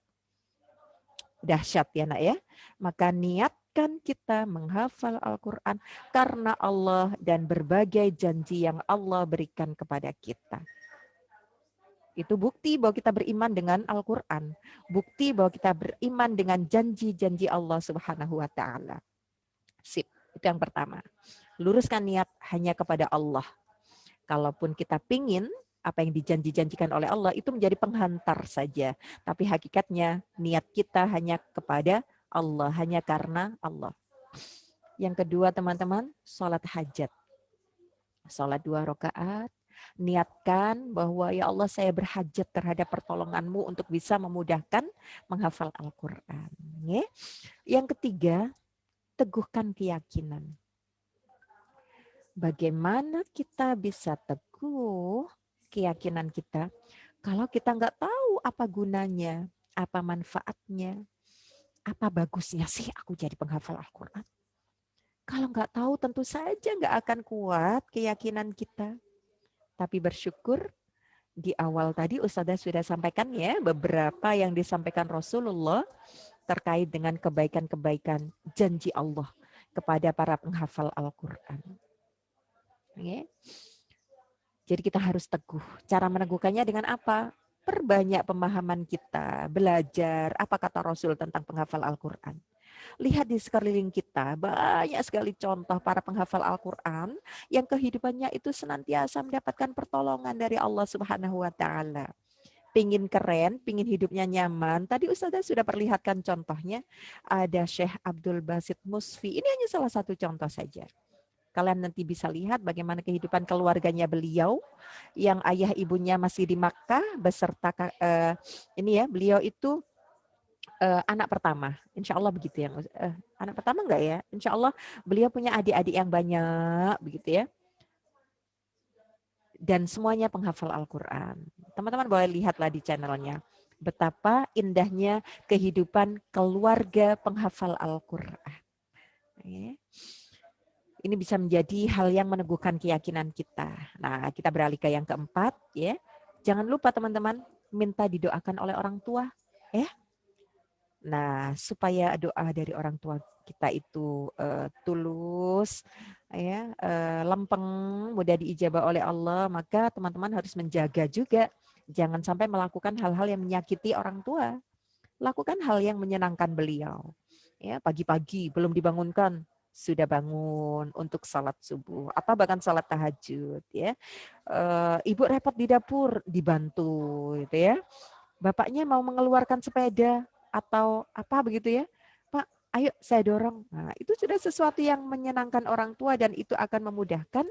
Dahsyat ya nak ya. Maka niatkan kita menghafal Al-Quran karena Allah dan berbagai janji yang Allah berikan kepada kita. Itu bukti bahwa kita beriman dengan Al-Quran. Bukti bahwa kita beriman dengan janji-janji Allah Subhanahu wa Ta'ala. Sip, itu yang pertama. Luruskan niat hanya kepada Allah. Kalaupun kita pingin apa yang dijanji-janjikan oleh Allah itu menjadi penghantar saja. Tapi hakikatnya niat kita hanya kepada Allah, hanya karena Allah. Yang kedua teman-teman, sholat hajat. Sholat 2 rakaat. Niatkan bahwa ya Allah saya berhajat terhadap pertolongan-Mu untuk bisa memudahkan menghafal Al-Quran. Yang ketiga, teguhkan keyakinan. Bagaimana kita bisa teguh keyakinan kita kalau kita nggak tahu apa gunanya, apa manfaatnya, apa bagusnya sih aku jadi penghafal Al-Quran. Kalau nggak tahu tentu saja nggak akan kuat keyakinan kita. Tapi bersyukur di awal tadi Ustazah sudah sampaikan ya beberapa yang disampaikan Rasulullah terkait dengan kebaikan-kebaikan janji Allah kepada para penghafal Al-Quran. Jadi kita harus teguh. Cara meneguhkannya dengan apa? Perbanyak pemahaman kita, belajar apa kata Rasul tentang penghafal Al-Quran. Lihat di sekeliling kita, banyak sekali contoh para penghafal Al-Quran yang kehidupannya itu senantiasa mendapatkan pertolongan dari Allah Subhanahu wa Ta'ala. Pingin keren, pingin hidupnya nyaman. Tadi Ustazah sudah perlihatkan contohnya. Ada Syekh Abdul Basit Musfi. Ini hanya salah satu contoh saja. Kalian nanti bisa lihat bagaimana kehidupan keluarganya beliau yang ayah ibunya masih di Makkah beserta beliau itu anak pertama, insya Allah begitu ya. Anak pertama enggak ya? Insya Allah beliau punya adik-adik yang banyak begitu ya. Dan semuanya penghafal Al-Quran. Teman-teman boleh lihatlah di channelnya. Betapa indahnya kehidupan keluarga penghafal Al-Quran. Ini bisa menjadi hal yang meneguhkan keyakinan kita. Nah, kita beralih ke yang keempat ya. Jangan lupa teman-teman, minta didoakan oleh orang tua. Ya. Nah, supaya doa dari orang tua kita itu tulus, ya, lempeng, mudah diijabah oleh Allah, maka teman-teman harus menjaga juga. Jangan sampai melakukan hal-hal yang menyakiti orang tua. Lakukan hal yang menyenangkan beliau. Ya, pagi-pagi belum dibangunkan, sudah bangun untuk salat subuh atau bahkan salat tahajud, ya. Ibu repot di dapur, dibantu, gitu ya. Bapaknya mau mengeluarkan sepeda atau apa begitu ya, Pak, ayo saya dorong. Nah, itu sudah sesuatu yang menyenangkan orang tua dan itu akan memudahkan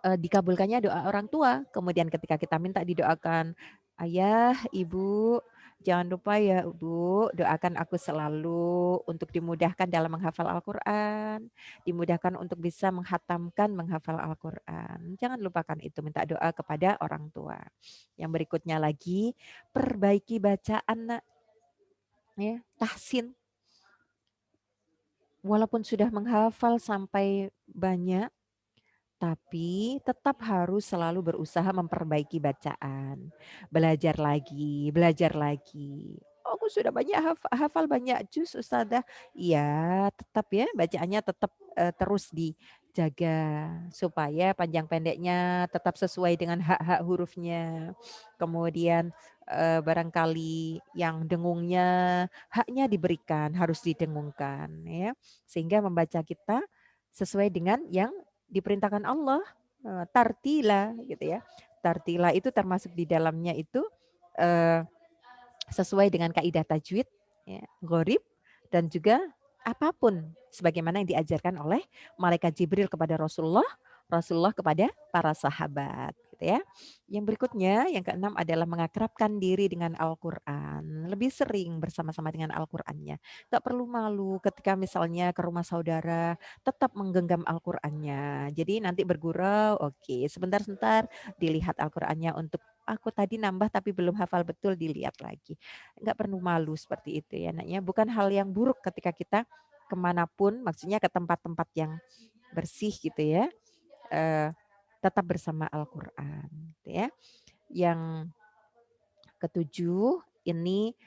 dikabulkannya doa orang tua. Kemudian ketika kita minta didoakan, ayah, ibu, jangan lupa ya Bu, doakan aku selalu untuk dimudahkan dalam menghafal Al-Quran, dimudahkan untuk bisa menghafal Al-Quran. Jangan lupakan itu, minta doa kepada orang tua. Yang berikutnya lagi, perbaiki bacaan, nak. Ya, tahsin. Walaupun sudah menghafal sampai banyak, tapi tetap harus selalu berusaha memperbaiki bacaan. Belajar lagi, belajar lagi. Oh, aku sudah banyak hafal banyak juz Ustazah. Iya, tetap ya bacaannya tetap terus dijaga supaya panjang pendeknya tetap sesuai dengan hak-hak hurufnya. Kemudian barangkali yang dengungnya haknya diberikan, harus didengungkan ya. Sehingga membaca kita sesuai dengan yang diperintahkan Allah, tartila gitu ya. Tartila itu termasuk di dalamnya itu sesuai dengan kaidah tajwid, ya, gharib, dan juga apapun sebagaimana yang diajarkan oleh malaikat Jibril kepada Rasulullah, Rasulullah kepada para sahabat, gitu ya. Yang berikutnya, yang keenam adalah mengakrabkan diri dengan Al-Quran, lebih sering bersama-sama dengan Al-Qurannya. Gak perlu malu ketika misalnya ke rumah saudara, tetap menggenggam Al-Qurannya. Jadi nanti bergurau, oke, sebentar-sebentar dilihat Al-Qurannya untuk aku tadi nambah tapi belum hafal betul, dilihat lagi. Nggak perlu malu seperti itu ya naknya. Bukan hal yang buruk ketika kita kemanapun, maksudnya ke tempat-tempat yang bersih gitu ya, tetap bersama Al-Quran gitu ya. Yang ketujuh ini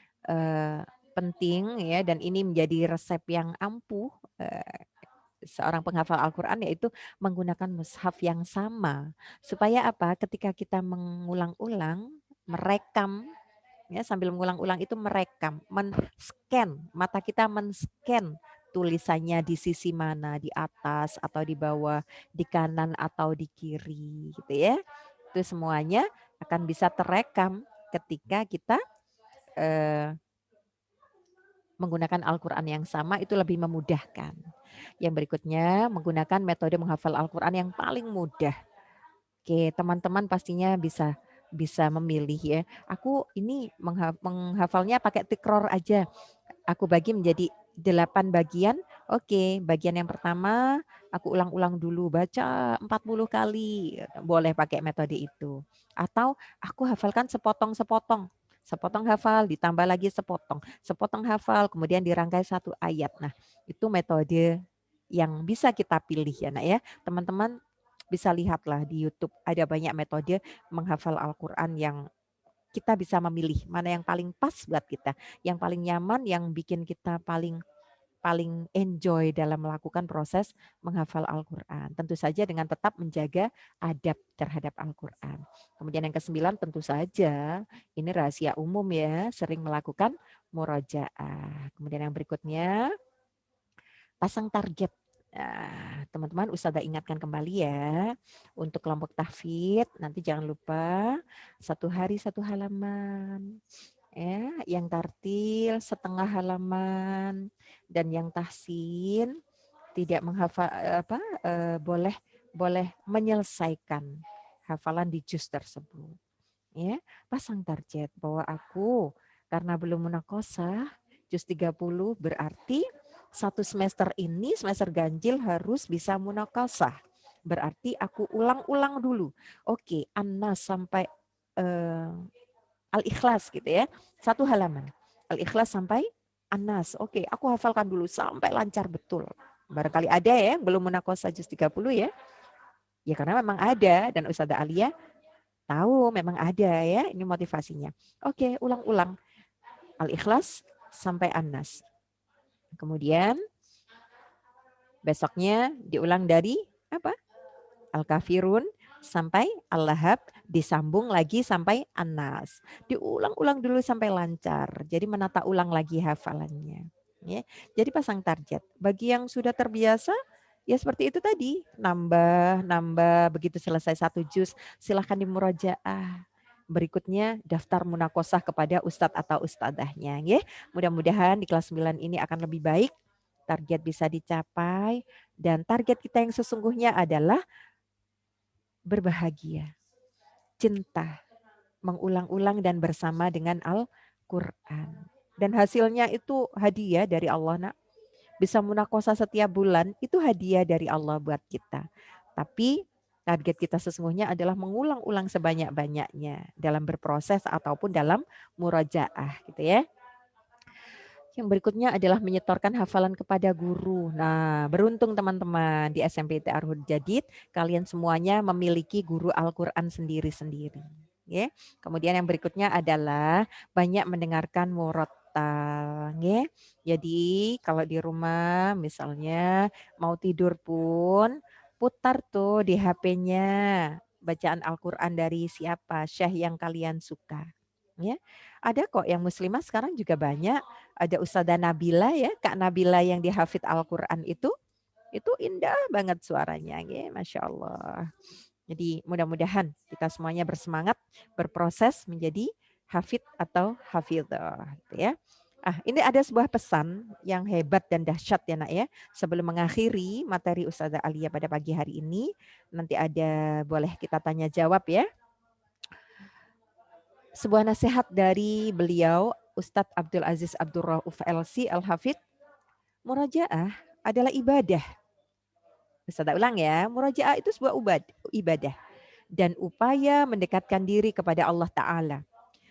penting ya, dan ini menjadi resep yang ampuh seorang penghafal Al-Quran, yaitu menggunakan mushaf yang sama. Supaya apa? Ketika kita mengulang-ulang, merekam, ya, sambil mengulang-ulang itu merekam, men-scan, mata kita men-scan tulisannya di sisi mana, di atas atau di bawah, di kanan atau di kiri, gitu ya. Itu semuanya akan bisa terekam ketika kita menggunakan Al-Quran yang sama, itu lebih memudahkan. Yang berikutnya, menggunakan metode menghafal Al-Quran yang paling mudah. Oke, teman-teman pastinya bisa memilih ya. Aku ini menghafalnya pakai tikror aja. Aku bagi menjadi 8 bagian. Oke, bagian yang pertama aku ulang-ulang dulu, baca 40 kali. Boleh pakai metode itu. Atau aku hafalkan sepotong-sepotong. Sepotong hafal, ditambah lagi sepotong. Sepotong hafal, kemudian dirangkai satu ayat. Nah, itu metode yang bisa kita pilih ya nak ya. Teman-teman bisa lihatlah di YouTube, ada banyak metode menghafal Al-Quran yang kita bisa memilih mana yang paling pas buat kita, yang paling nyaman, yang bikin kita paling enjoy dalam melakukan proses menghafal Al-Quran. Tentu saja dengan tetap menjaga adab terhadap Al-Quran. Kemudian yang ke-9 tentu saja, ini rahasia umum ya, sering melakukan murojaah. Kemudian yang berikutnya, pasang target. Nah, teman-teman Ustazah ingatkan kembali ya, untuk kelompok tahfidz nanti jangan lupa 1 hari 1 halaman. Ya, yang tartil setengah halaman, dan yang tahsin tidak menghafal boleh menyelesaikan hafalan di juz tersebut. Ya, pasang target bahwa aku karena belum munaqoshah juz 30, berarti 1 semester ini, semester ganjil harus bisa munaqoshah. Berarti aku ulang-ulang dulu. Oke, An-Nas sampai Al-Ikhlas gitu ya. 1 halaman. Al-Ikhlas sampai An-Nas. Oke, aku hafalkan dulu sampai lancar betul. Barangkali ada ya yang belum munaqoshah juz 30 ya. Ya karena memang ada, dan Ustazah Alia Tahu memang ada ya, ini motivasinya. Oke, ulang-ulang. Al-Ikhlas sampai An-Nas. Kemudian besoknya diulang dari apa? Al-Kafirun sampai Al-Lahab, disambung lagi sampai An-Nas. Diulang-ulang dulu sampai lancar. Jadi menata ulang lagi hafalannya. Ya. Jadi pasang target. Bagi yang sudah terbiasa, ya seperti itu tadi. Nambah, begitu selesai 1 juz, silahkan dimurajaah. Berikutnya daftar munakosah kepada ustadz atau ustadzahnya. Ya. Mudah-mudahan di kelas 9 ini akan lebih baik. Target bisa dicapai. Dan target kita yang sesungguhnya adalah berbahagia, cinta, mengulang-ulang dan bersama dengan Al-Quran. Dan hasilnya itu hadiah dari Allah, nak. Bisa munakosa setiap bulan, itu hadiah dari Allah buat kita. Tapi target kita sesungguhnya adalah mengulang-ulang sebanyak-banyaknya dalam berproses ataupun dalam murajaah, gitu ya. Yang berikutnya adalah menyetorkan hafalan kepada guru. Nah, beruntung teman-teman di SMPT Arhud Jadid, kalian semuanya memiliki guru Al-Quran sendiri-sendiri. Ya. Kemudian yang berikutnya adalah banyak mendengarkan murattal. Ya. Jadi kalau di rumah misalnya mau tidur pun, putar tuh di HP-nya bacaan Al-Quran dari siapa, syekh yang kalian suka. Ya. Ada kok yang muslimah sekarang juga banyak. Ada Ustazah Nabila ya, Kak Nabila yang dihafid Al-Quran itu indah banget suaranya, ya, Masya Allah. Jadi mudah-mudahan kita semuanya bersemangat, berproses menjadi hafid atau hafidhah, gitu ya. Ini ada sebuah pesan yang hebat dan dahsyat ya nak ya. Sebelum mengakhiri materi Ustazah Alia pada pagi hari ini, nanti ada boleh kita tanya jawab ya. Sebuah nasihat dari beliau, Ustadz Abdul Aziz Abdul Rauf LC Al-Hafidh, murajaah adalah ibadah. Ustadz ulang ya, murajaah itu sebuah ibadah dan upaya mendekatkan diri kepada Allah Ta'ala.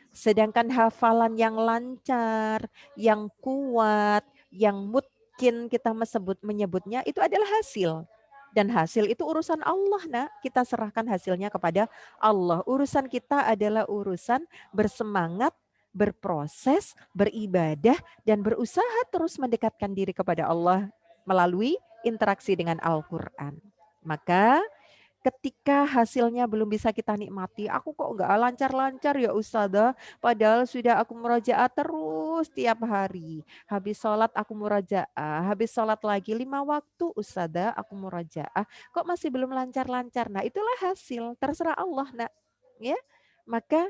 Sedangkan hafalan yang lancar, yang kuat, yang mungkin kita menyebutnya itu adalah hasil. Dan hasil itu urusan Allah, nak. Kita serahkan hasilnya kepada Allah. Urusan kita adalah urusan bersemangat, berproses, beribadah, dan berusaha terus mendekatkan diri kepada Allah melalui interaksi dengan Al-Quran. Maka ketika hasilnya belum bisa kita nikmati, aku kok nggak lancar-lancar ya Ustazah, padahal sudah aku murojaah terus tiap hari. Habis sholat aku murojaah, habis sholat lagi 5 waktu Ustazah aku murojaah, kok masih belum lancar-lancar. Nah itulah hasil, terserah Allah nak. Ya, maka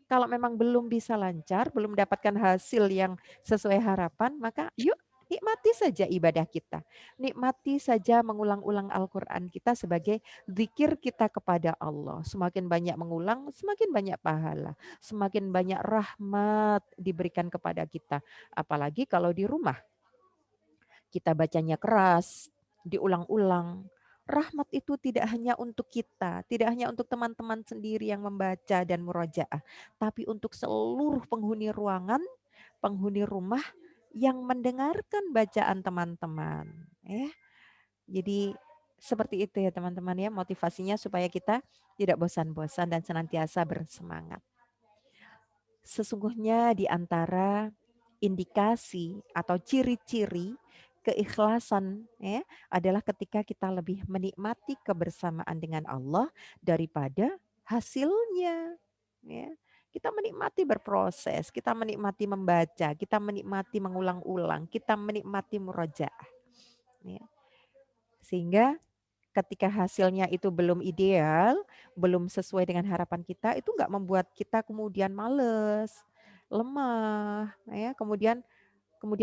kalau memang belum bisa lancar, belum mendapatkan hasil yang sesuai harapan, maka yuk nikmati saja ibadah kita. Nikmati saja mengulang-ulang Al-Quran kita sebagai zikir kita kepada Allah. Semakin banyak mengulang, semakin banyak pahala. Semakin banyak rahmat diberikan kepada kita. Apalagi kalau di rumah. Kita bacanya keras, diulang-ulang. Rahmat itu tidak hanya untuk kita, tidak hanya untuk teman-teman sendiri yang membaca dan murojaah, tapi untuk seluruh penghuni ruangan, penghuni rumah yang mendengarkan bacaan teman-teman. Ya. Jadi seperti itu ya teman-teman ya, motivasinya supaya kita tidak bosan-bosan dan senantiasa bersemangat. Sesungguhnya di antara indikasi atau ciri-ciri keikhlasan ya, adalah ketika kita lebih menikmati kebersamaan dengan Allah daripada hasilnya. Ya. Kita menikmati berproses, kita menikmati membaca, kita menikmati mengulang-ulang, kita menikmati murojaah. Ya. Sehingga ketika hasilnya itu belum ideal, belum sesuai dengan harapan kita, itu enggak membuat kita kemudian males, lemah, ya, kemudian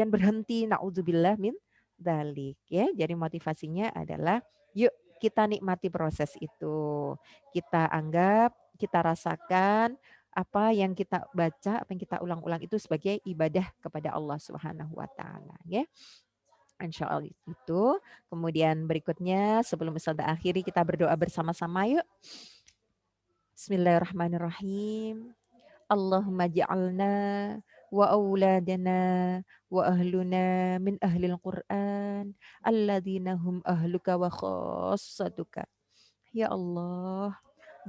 berhenti, naudzubillah min dzalik, ya. Jadi motivasinya adalah yuk kita nikmati proses itu. Kita anggap, kita rasakan apa yang kita baca, apa yang kita ulang-ulang itu sebagai ibadah kepada Allah Subhanahu wa taala, ya. Insya Allah itu. Kemudian berikutnya sebelum Ustazah akhiri kita berdoa bersama-sama yuk. Bismillahirrahmanirrahim. Allahumma ja'alna wa auladana wa ahluna min ahlil Qur'an alladzina hum ahluka wa khassatuka. Ya Allah,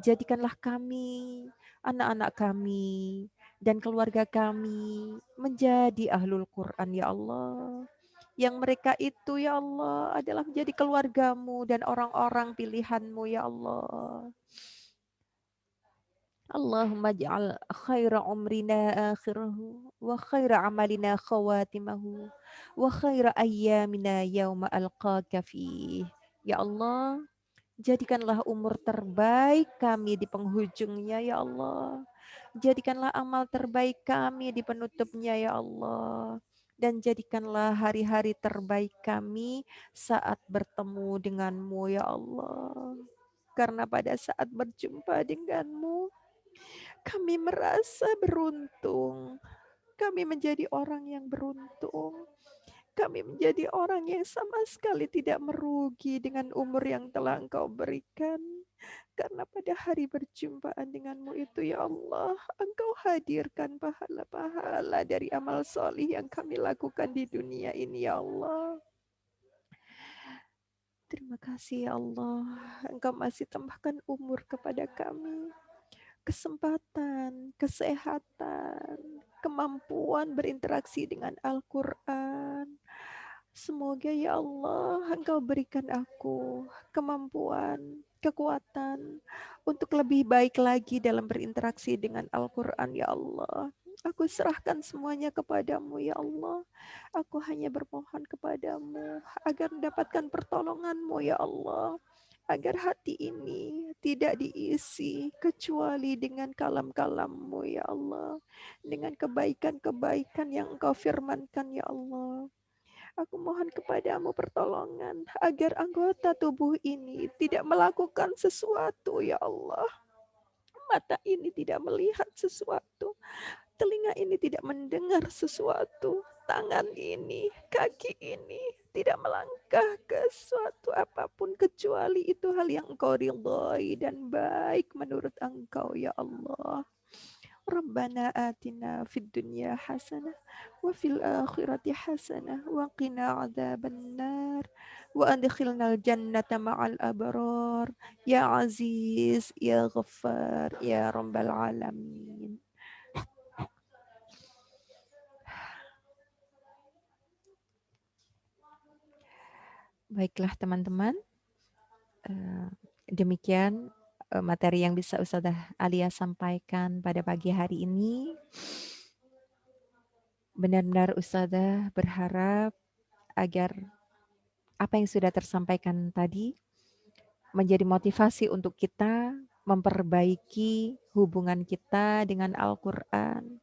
Jadikanlah kami, anak-anak kami, dan keluarga kami menjadi ahlul Quran ya Allah. Yang mereka itu ya Allah adalah menjadi keluargamu dan orang-orang pilihanmu ya Allah. Allahumma ja'al khaira umrina akhirahu wa khaira amalina khawatimahu wa khaira ayyamina yawma alqaka fih. Ya Allah, jadikanlah umur terbaik kami di penghujungnya ya Allah. Jadikanlah amal terbaik kami di penutupnya ya Allah. Dan jadikanlah hari-hari terbaik kami saat bertemu denganmu ya Allah. Karena pada saat berjumpa denganmu, kami merasa beruntung. Kami menjadi orang yang beruntung. Kami menjadi orang yang sama sekali tidak merugi dengan umur yang telah Engkau berikan. Karena pada hari berjumpaan denganmu itu ya Allah, Engkau hadirkan pahala-pahala dari amal solih yang kami lakukan di dunia ini ya Allah. Terima kasih ya Allah, Engkau masih tambahkan umur kepada kami. Kesempatan, kesehatan, kemampuan berinteraksi dengan Al-Quran. Semoga ya Allah Engkau berikan aku kemampuan, kekuatan untuk lebih baik lagi dalam berinteraksi dengan Al-Quran ya Allah. Aku serahkan semuanya kepadamu ya Allah. Aku hanya bermohon kepadamu agar mendapatkan pertolonganmu ya Allah. Agar hati ini tidak diisi kecuali dengan kalam-kalam-Mu ya Allah. Dengan kebaikan-kebaikan yang Engkau firmankan ya Allah. Aku mohon kepadamu pertolongan agar anggota tubuh ini tidak melakukan sesuatu ya Allah. Mata ini tidak melihat sesuatu. Telinga ini tidak mendengar sesuatu. Tangan ini, kaki ini tidak melangkah ke suatu apapun kecuali itu hal yang Engkau ridhai dan baik menurut Engkau ya Allah. Rabbana atina fid dunya hasanah wa fil akhirati hasanah wa qina adzabannar wa adkhilnal jannata ma'al abrar ya aziz ya ghaffar ya rabbal alamin. Baiklah teman-teman, demikian materi yang bisa Ustazah Alia sampaikan pada pagi hari ini. Benar-benar Ustazah berharap agar apa yang sudah tersampaikan tadi menjadi motivasi untuk kita memperbaiki hubungan kita dengan Al-Quran,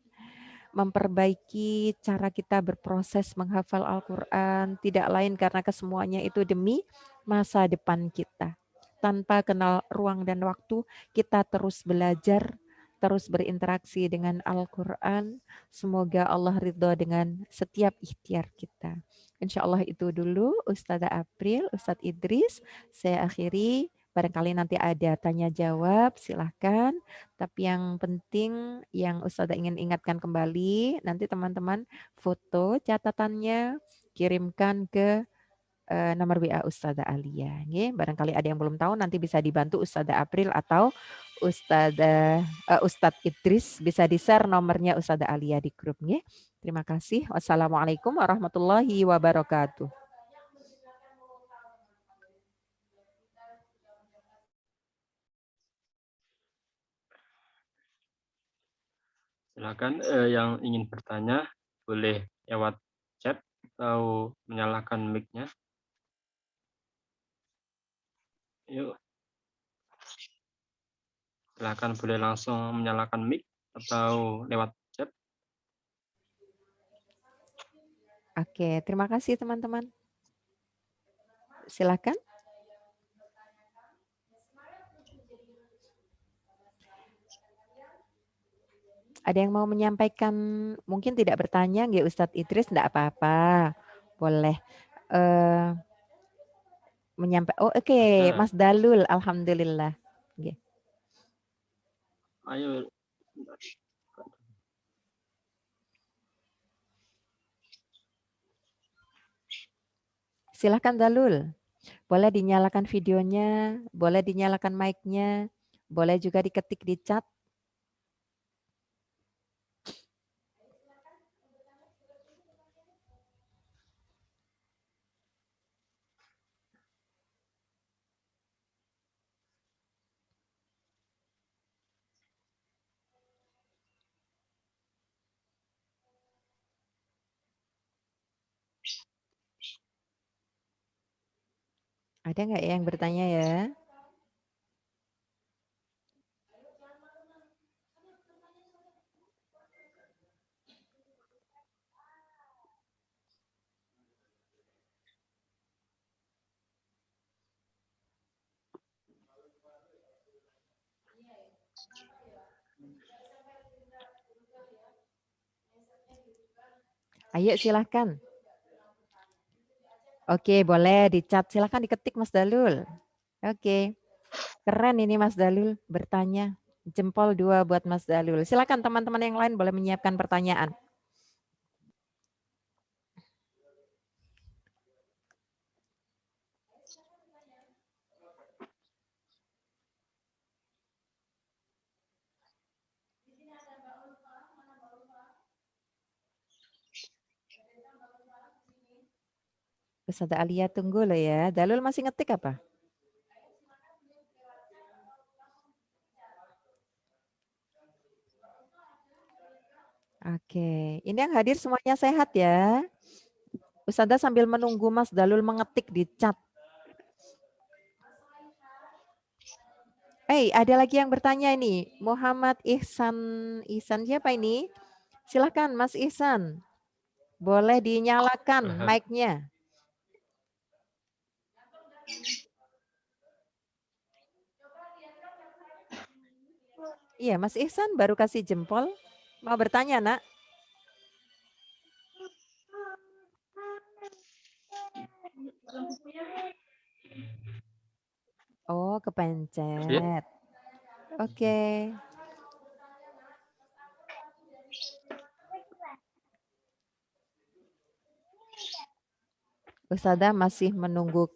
memperbaiki cara kita berproses menghafal Al-Quran, tidak lain karena kesemuanya itu demi masa depan kita. Tanpa kenal ruang dan waktu, kita terus belajar, terus berinteraksi dengan Al-Quran. Semoga Allah ridho dengan setiap ikhtiar kita. Insya Allah itu dulu Ustazah April, Ustadz Idris. Saya akhiri. Barangkali nanti ada tanya jawab, silahkan. Tapi yang penting yang Ustazah ingin ingatkan kembali, nanti teman-teman foto catatannya kirimkan ke nomor WA Ustazah Alia. Barangkali ada yang belum tahu, nanti bisa dibantu Ustazah April atau Ustadz Idris, bisa di-share nomornya Ustazah Alia di grup. Terima kasih. Wassalamualaikum warahmatullahi wabarakatuh. Silakan yang ingin bertanya boleh lewat chat atau menyalakan mic-nya. Yuk. Silakan boleh langsung menyalakan mic atau lewat chat. Oke, terima kasih teman-teman. Silakan. Ada yang mau menyampaikan, mungkin tidak bertanya, nggih Ustadz Idris, enggak apa-apa. Boleh menyampaikan. Oh, oke, Mas Dalul, alhamdulillah. Nggih. Ayo. Silahkan Dalul. Boleh dinyalakan videonya, boleh dinyalakan mic-nya, Boleh juga diketik di chat. Ada nggak yang bertanya ya? Ayo silahkan. Oke, boleh dicat. Silahkan diketik Mas Dalul. Oke. Keren ini Mas Dalul bertanya. Jempol 2 buat Mas Dalul. Silakan teman-teman yang lain boleh menyiapkan pertanyaan. Ustazah Alia tunggu loh ya. Dalul masih ngetik apa? Oke, ini yang hadir semuanya sehat ya. Ustazah sambil menunggu Mas Dalul mengetik di chat. Ada lagi yang bertanya ini. Muhammad Ihsan. Ihsan siapa ini? Silahkan Mas Ihsan. Boleh dinyalakan mic-nya. Iya, Mas Ihsan baru kasih jempol. Mau bertanya, Nak? Oh, kepencet. Oke. Ustazah masih menunggu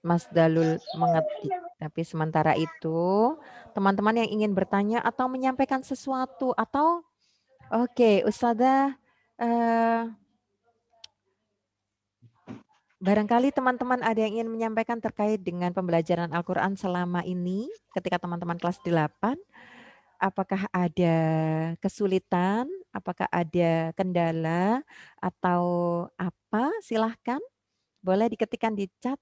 Mas Dalul mengetik. Tapi sementara itu, teman-teman yang ingin bertanya atau menyampaikan sesuatu atau Ustazah barangkali teman-teman ada yang ingin menyampaikan terkait dengan pembelajaran Al-Quran selama ini ketika teman-teman kelas 8. Apakah ada kesulitan, apakah ada kendala atau apa? Silahkan boleh diketikkan di chat.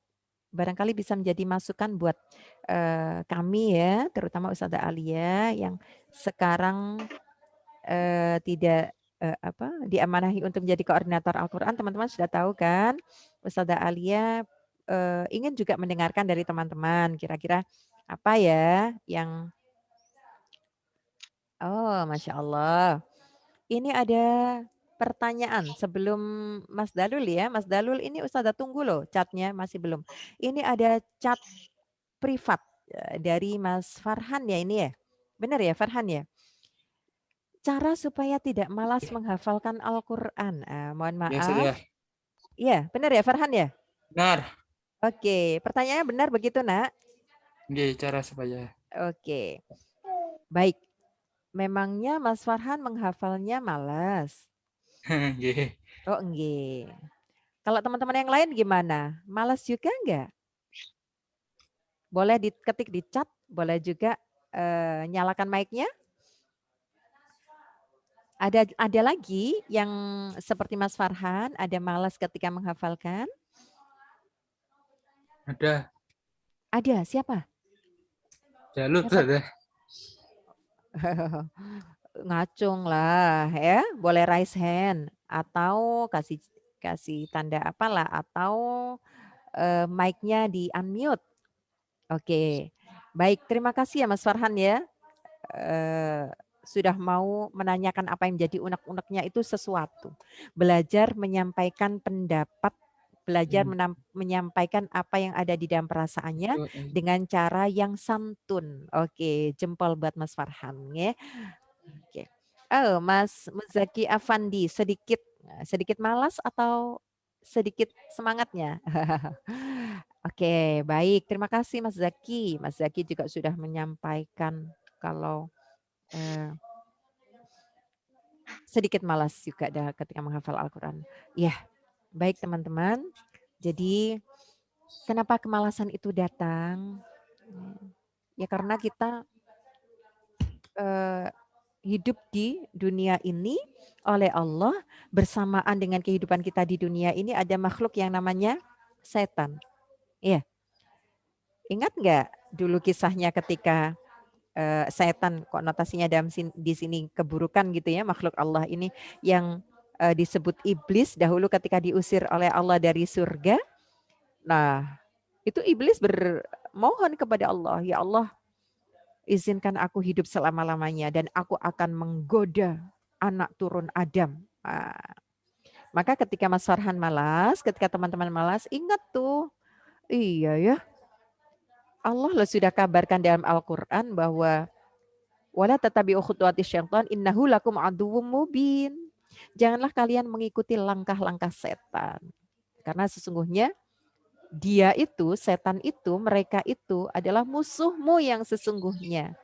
Barangkali bisa menjadi masukan buat kami ya, terutama Ustazah Alia yang sekarang tidak diamanahi untuk menjadi koordinator Al-Quran. Teman-teman sudah tahu kan, Ustazah Alia ingin juga mendengarkan dari teman-teman. Kira-kira apa ya yang Masya Allah. Ini ada pertanyaan sebelum Mas Dalul ya. Mas Dalul ini Ustazah tunggu loh chatnya masih belum. Ini ada chat privat dari Mas Farhan ya ini ya. Benar ya Farhan ya? Cara supaya tidak malas menghafalkan Al-Quran. Mohon maaf. Iya, benar ya Farhan ya? Benar. Oke, pertanyaannya benar begitu nak? Nggih, cara supaya. Oke, baik. Memangnya Mas Farhan menghafalnya malas? Nggih. Oh enggak. Kalau teman-teman yang lain gimana? Malas juga enggak? Boleh diketik di chat, boleh juga nyalakan mic-nya. Ada lagi yang seperti Mas Farhan, ada malas ketika menghafalkan? Ada. Ada, siapa? Jalur ada. Ngacung lah ya, boleh raise hand atau kasih tanda apalah atau mic-nya di unmute. Oke. Baik, terima kasih ya Mas Farhan ya. Sudah mau menanyakan apa yang menjadi unek-uneknya itu sesuatu. Belajar menyampaikan pendapat, belajar menyampaikan apa yang ada di dalam perasaannya dengan cara yang santun. Oke, jempol buat Mas Farhan ya. Oke. Mas Muzaki Afandi sedikit malas atau sedikit semangatnya? Oke, baik. Terima kasih Mas Zaki. Mas Zaki juga sudah menyampaikan kalau sedikit malas juga ketika menghafal Al-Quran. Ya, baik teman-teman. Jadi kenapa kemalasan itu datang? Ya karena kita hidup di dunia ini oleh Allah, bersamaan dengan kehidupan kita di dunia ini ada makhluk yang namanya setan. Iya. Ingat nggak dulu kisahnya ketika setan, konotasinya di sini keburukan gitu ya, makhluk Allah ini yang disebut iblis dahulu ketika diusir oleh Allah dari surga. Nah, itu iblis bermohon kepada Allah, ya Allah, izinkan aku hidup selama-lamanya dan aku akan menggoda anak turun Adam. Maka ketika Mas Farhan malas, ketika teman-teman malas, ingat tuh, iya ya, Allah loh sudah kabarkan dalam Al-Quran bahwa wala tatabi'u khutuwati syaitan innahu lakum aduwwum mubin. Janganlah kalian mengikuti langkah-langkah setan. Karena sesungguhnya dia itu, setan itu, mereka itu adalah musuhmu yang sesungguhnya.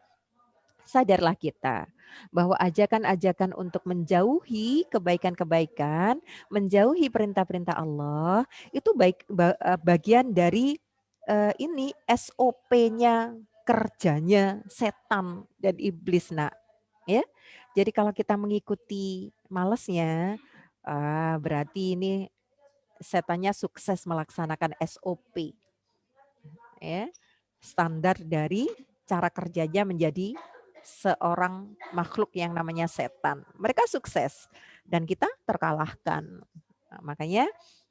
Sadarlah kita bahwa ajakan-ajakan untuk menjauhi kebaikan-kebaikan, menjauhi perintah-perintah Allah, itu bagian dari ini SOP-nya, kerjanya setan dan iblis, nak. Ya. Jadi kalau kita mengikuti malesnya, berarti ini setannya sukses melaksanakan SOP. Ya. Standar dari cara kerjanya menjadi seorang makhluk yang namanya setan. Mereka sukses dan kita terkalahkan. Nah, makanya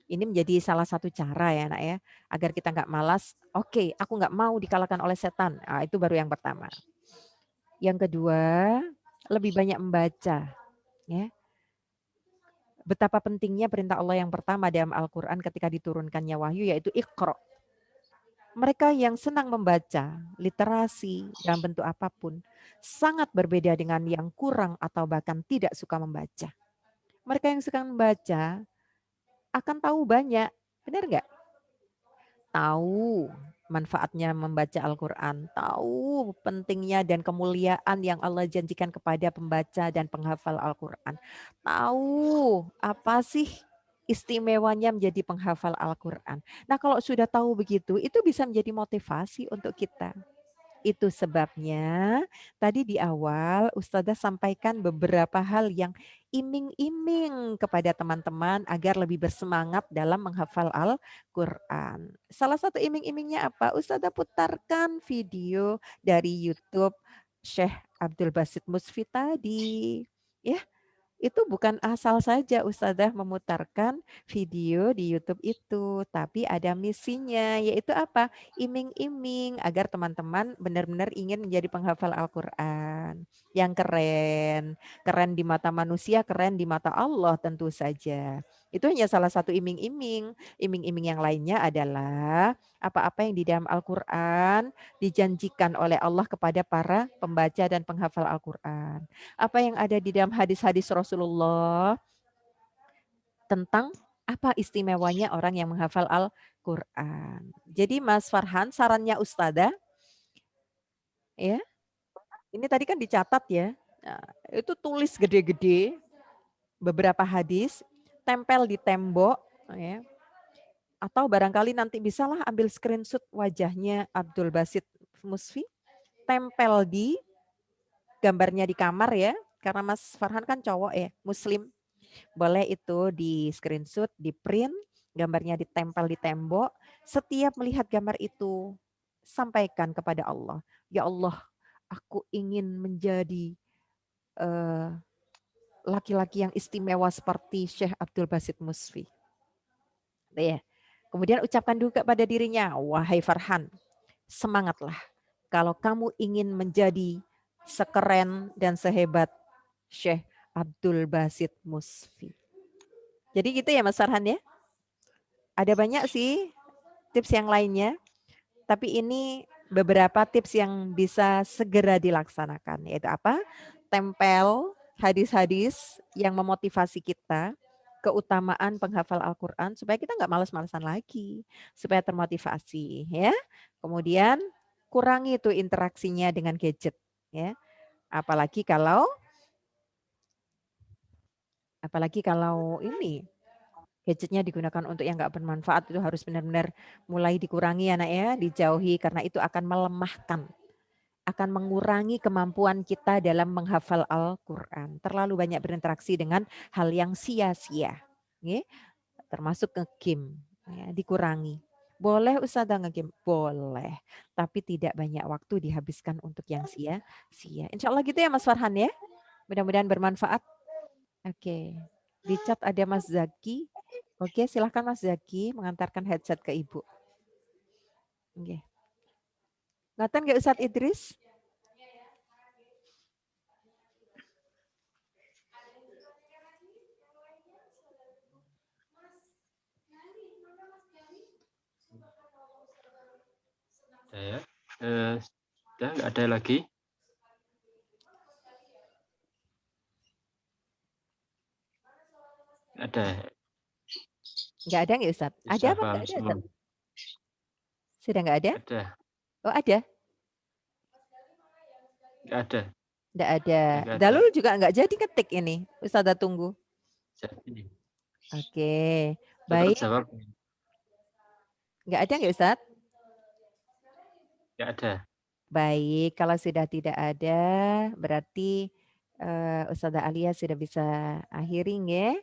ini menjadi salah satu cara ya nak ya, agar kita nggak malas. Oke, aku nggak mau dikalahkan oleh setan. Nah, itu baru yang pertama. Yang kedua, lebih banyak membaca. Ya. Betapa pentingnya perintah Allah yang pertama dalam Al-Quran ketika diturunkannya wahyu, yaitu Iqra. Mereka yang senang membaca, literasi dalam bentuk apapun, sangat berbeda dengan yang kurang atau bahkan tidak suka membaca. Mereka yang suka membaca akan tahu banyak, benar nggak? Tahu manfaatnya membaca Al-Quran, tahu pentingnya dan kemuliaan yang Allah janjikan kepada pembaca dan penghafal Al-Quran. Tahu apa sih istimewanya menjadi penghafal Al-Quran. Nah kalau sudah tahu begitu, itu bisa menjadi motivasi untuk kita. Itu sebabnya tadi di awal Ustazah sampaikan beberapa hal yang iming-iming kepada teman-teman agar lebih bersemangat dalam menghafal Al-Quran. Salah satu iming-imingnya apa? Ustazah putarkan video dari YouTube Syekh Abdul Basit Musfi tadi. Ya, itu bukan asal saja Ustazah memutarkan video di YouTube itu, tapi ada misinya, yaitu apa? Iming-iming agar teman-teman benar-benar ingin menjadi penghafal Al-Quran. Yang keren, keren di mata manusia, keren di mata Allah tentu saja. Itu hanya salah satu iming-iming. Iming-iming yang lainnya adalah apa-apa yang di dalam Al-Quran dijanjikan oleh Allah kepada para pembaca dan penghafal Al-Quran. Apa yang ada di dalam hadis-hadis Rasulullah tentang apa istimewanya orang yang menghafal Al-Quran. Jadi Mas Farhan, sarannya Ustazah, ya, ini tadi kan dicatat ya, nah, itu tulis gede-gede beberapa hadis, tempel di tembok, ya, atau barangkali nanti bisalah ambil screenshot wajahnya Abdul Basit Musfi, tempel di gambarnya di kamar ya, karena Mas Farhan kan cowok ya, Muslim. Boleh itu di screenshot, di print, gambarnya ditempel di tembok. Setiap melihat gambar itu, sampaikan kepada Allah. Ya Allah, aku ingin menjadi laki-laki yang istimewa seperti Syekh Abdul Basit Musfi. Ya. Kemudian ucapkan juga pada dirinya, wahai Farhan, semangatlah. Kalau kamu ingin menjadi sekeren dan sehebat Syekh Abdul Basit Musfi. Jadi gitu ya Mas Farhan ya. Ada banyak sih tips yang lainnya, tapi ini beberapa tips yang bisa segera dilaksanakan. Yaitu apa? Tempel hadis-hadis yang memotivasi kita, keutamaan penghafal Al-Quran supaya kita nggak malas-malasan lagi, supaya termotivasi ya. Kemudian kurangi itu interaksinya dengan gadget ya. Apalagi kalau ini gadgetnya digunakan untuk yang nggak bermanfaat, itu harus benar-benar mulai dikurangi ya nak ya, dijauhi karena itu akan melemahkan, akan mengurangi kemampuan kita dalam menghafal Al-Quran. Terlalu banyak berinteraksi dengan hal yang sia-sia, ya, termasuk nge-game, ya, dikurangi. Boleh Ustazah nge-game? Boleh. Tapi tidak banyak waktu dihabiskan untuk yang sia-sia. Insya Allah gitu ya Mas Farhan ya. Mudah-mudahan bermanfaat. Oke. Di chat ada Mas Zaki. Oke, silahkan Mas Zaki mengantarkan headset ke Ibu. Oke. Ngaten nggak Ustadz Idris? Ya, sudah nggak ada lagi. Ada. Nggak ada nggak Ustadz? Ada Sudah apa paham nggak ada semua. Ustadz? Sudah nggak ada? Ada. Oh ada? Nggak ada. Nggak ada. Nggak ada. Dalul juga nggak jadi ketik ini. Ustazah tunggu. Jadi, Oke. coba Baik. jawab. Nggak ada nggak Ustadz? Nggak ada. Baik, kalau sudah tidak ada, berarti Ustazah Alia sudah bisa akhiri ya.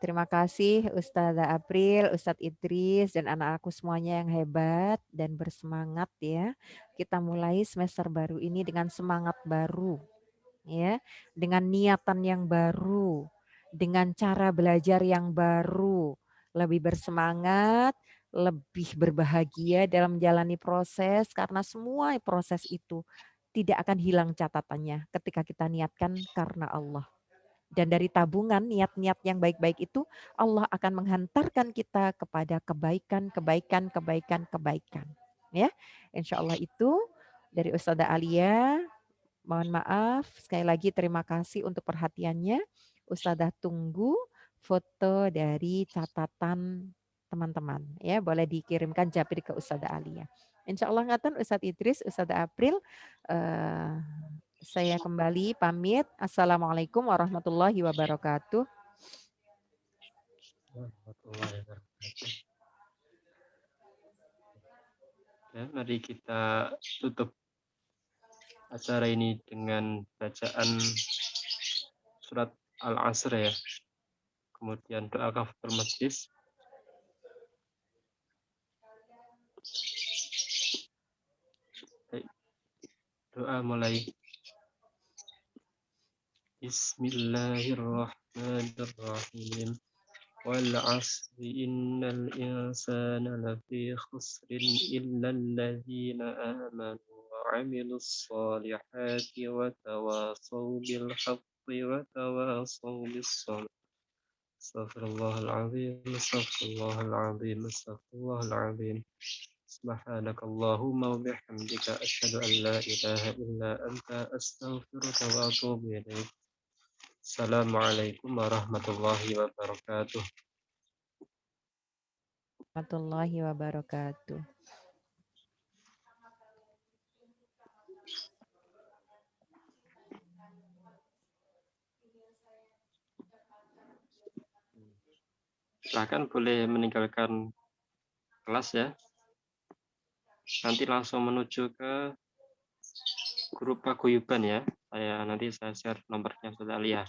Terima kasih Ustazah April, Ustadz Idris, dan anak-anakku semuanya yang hebat dan bersemangat ya. Kita mulai semester baru ini dengan semangat baru, ya, dengan niatan yang baru, dengan cara belajar yang baru, lebih bersemangat, lebih berbahagia dalam menjalani proses, karena semua proses itu tidak akan hilang catatannya ketika kita niatkan karena Allah. Dan dari tabungan niat-niat yang baik-baik itu, Allah akan menghantarkan kita kepada kebaikan. Ya, insya Allah itu dari Ustazah Alia. Mohon maaf, sekali lagi terima kasih untuk perhatiannya. Ustazah tunggu foto dari catatan teman-teman. Ya, boleh dikirimkan japri ke Ustazah Alia. Insya Allah ngaten Ustadz Idris, Ustazah April. Saya kembali pamit. Assalamualaikum warahmatullahi wabarakatuh. Ya, mari kita tutup acara ini dengan bacaan surat Al-Asr ya. Kemudian doa kafaratul majlis. Doa mulai. Bismillahirrahmanirrahim. Wal 'asri innal insana lafi khusrin illa alladzina amanu wa 'amilus solihati wa tawasaw bil haqqi wa tawasaw bis sabr. Astaghfirullahal azim, astaghfirullahal azim, astaghfirullahal azim. Subhanakallahumma wa bihamdika asyhadu an la ilaha illa anta astaghfiruka wa atubu ilaik. Assalamualaikum warahmatullahi wabarakatuh. Warahmatullahi wabarakatuh. Silakan boleh meninggalkan kelas ya. Nanti langsung menuju ke grup paguyuban ya. Nanti saya share nomornya Ustazah Alia.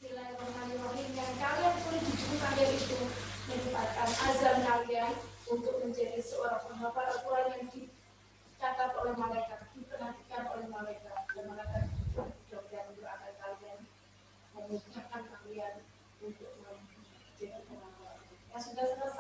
Bismillahirrahmanirrahim. Yang kalian boleh dibutuhkan yaitu meningkatkan azam kalian untuk menjadi seorang penghafal Al-Quran yang dicatat oleh malaikat, diperhatikan oleh malaikat. Dan malaikat memudahkan kalian untuk menjadi orang. Yang sudah selesai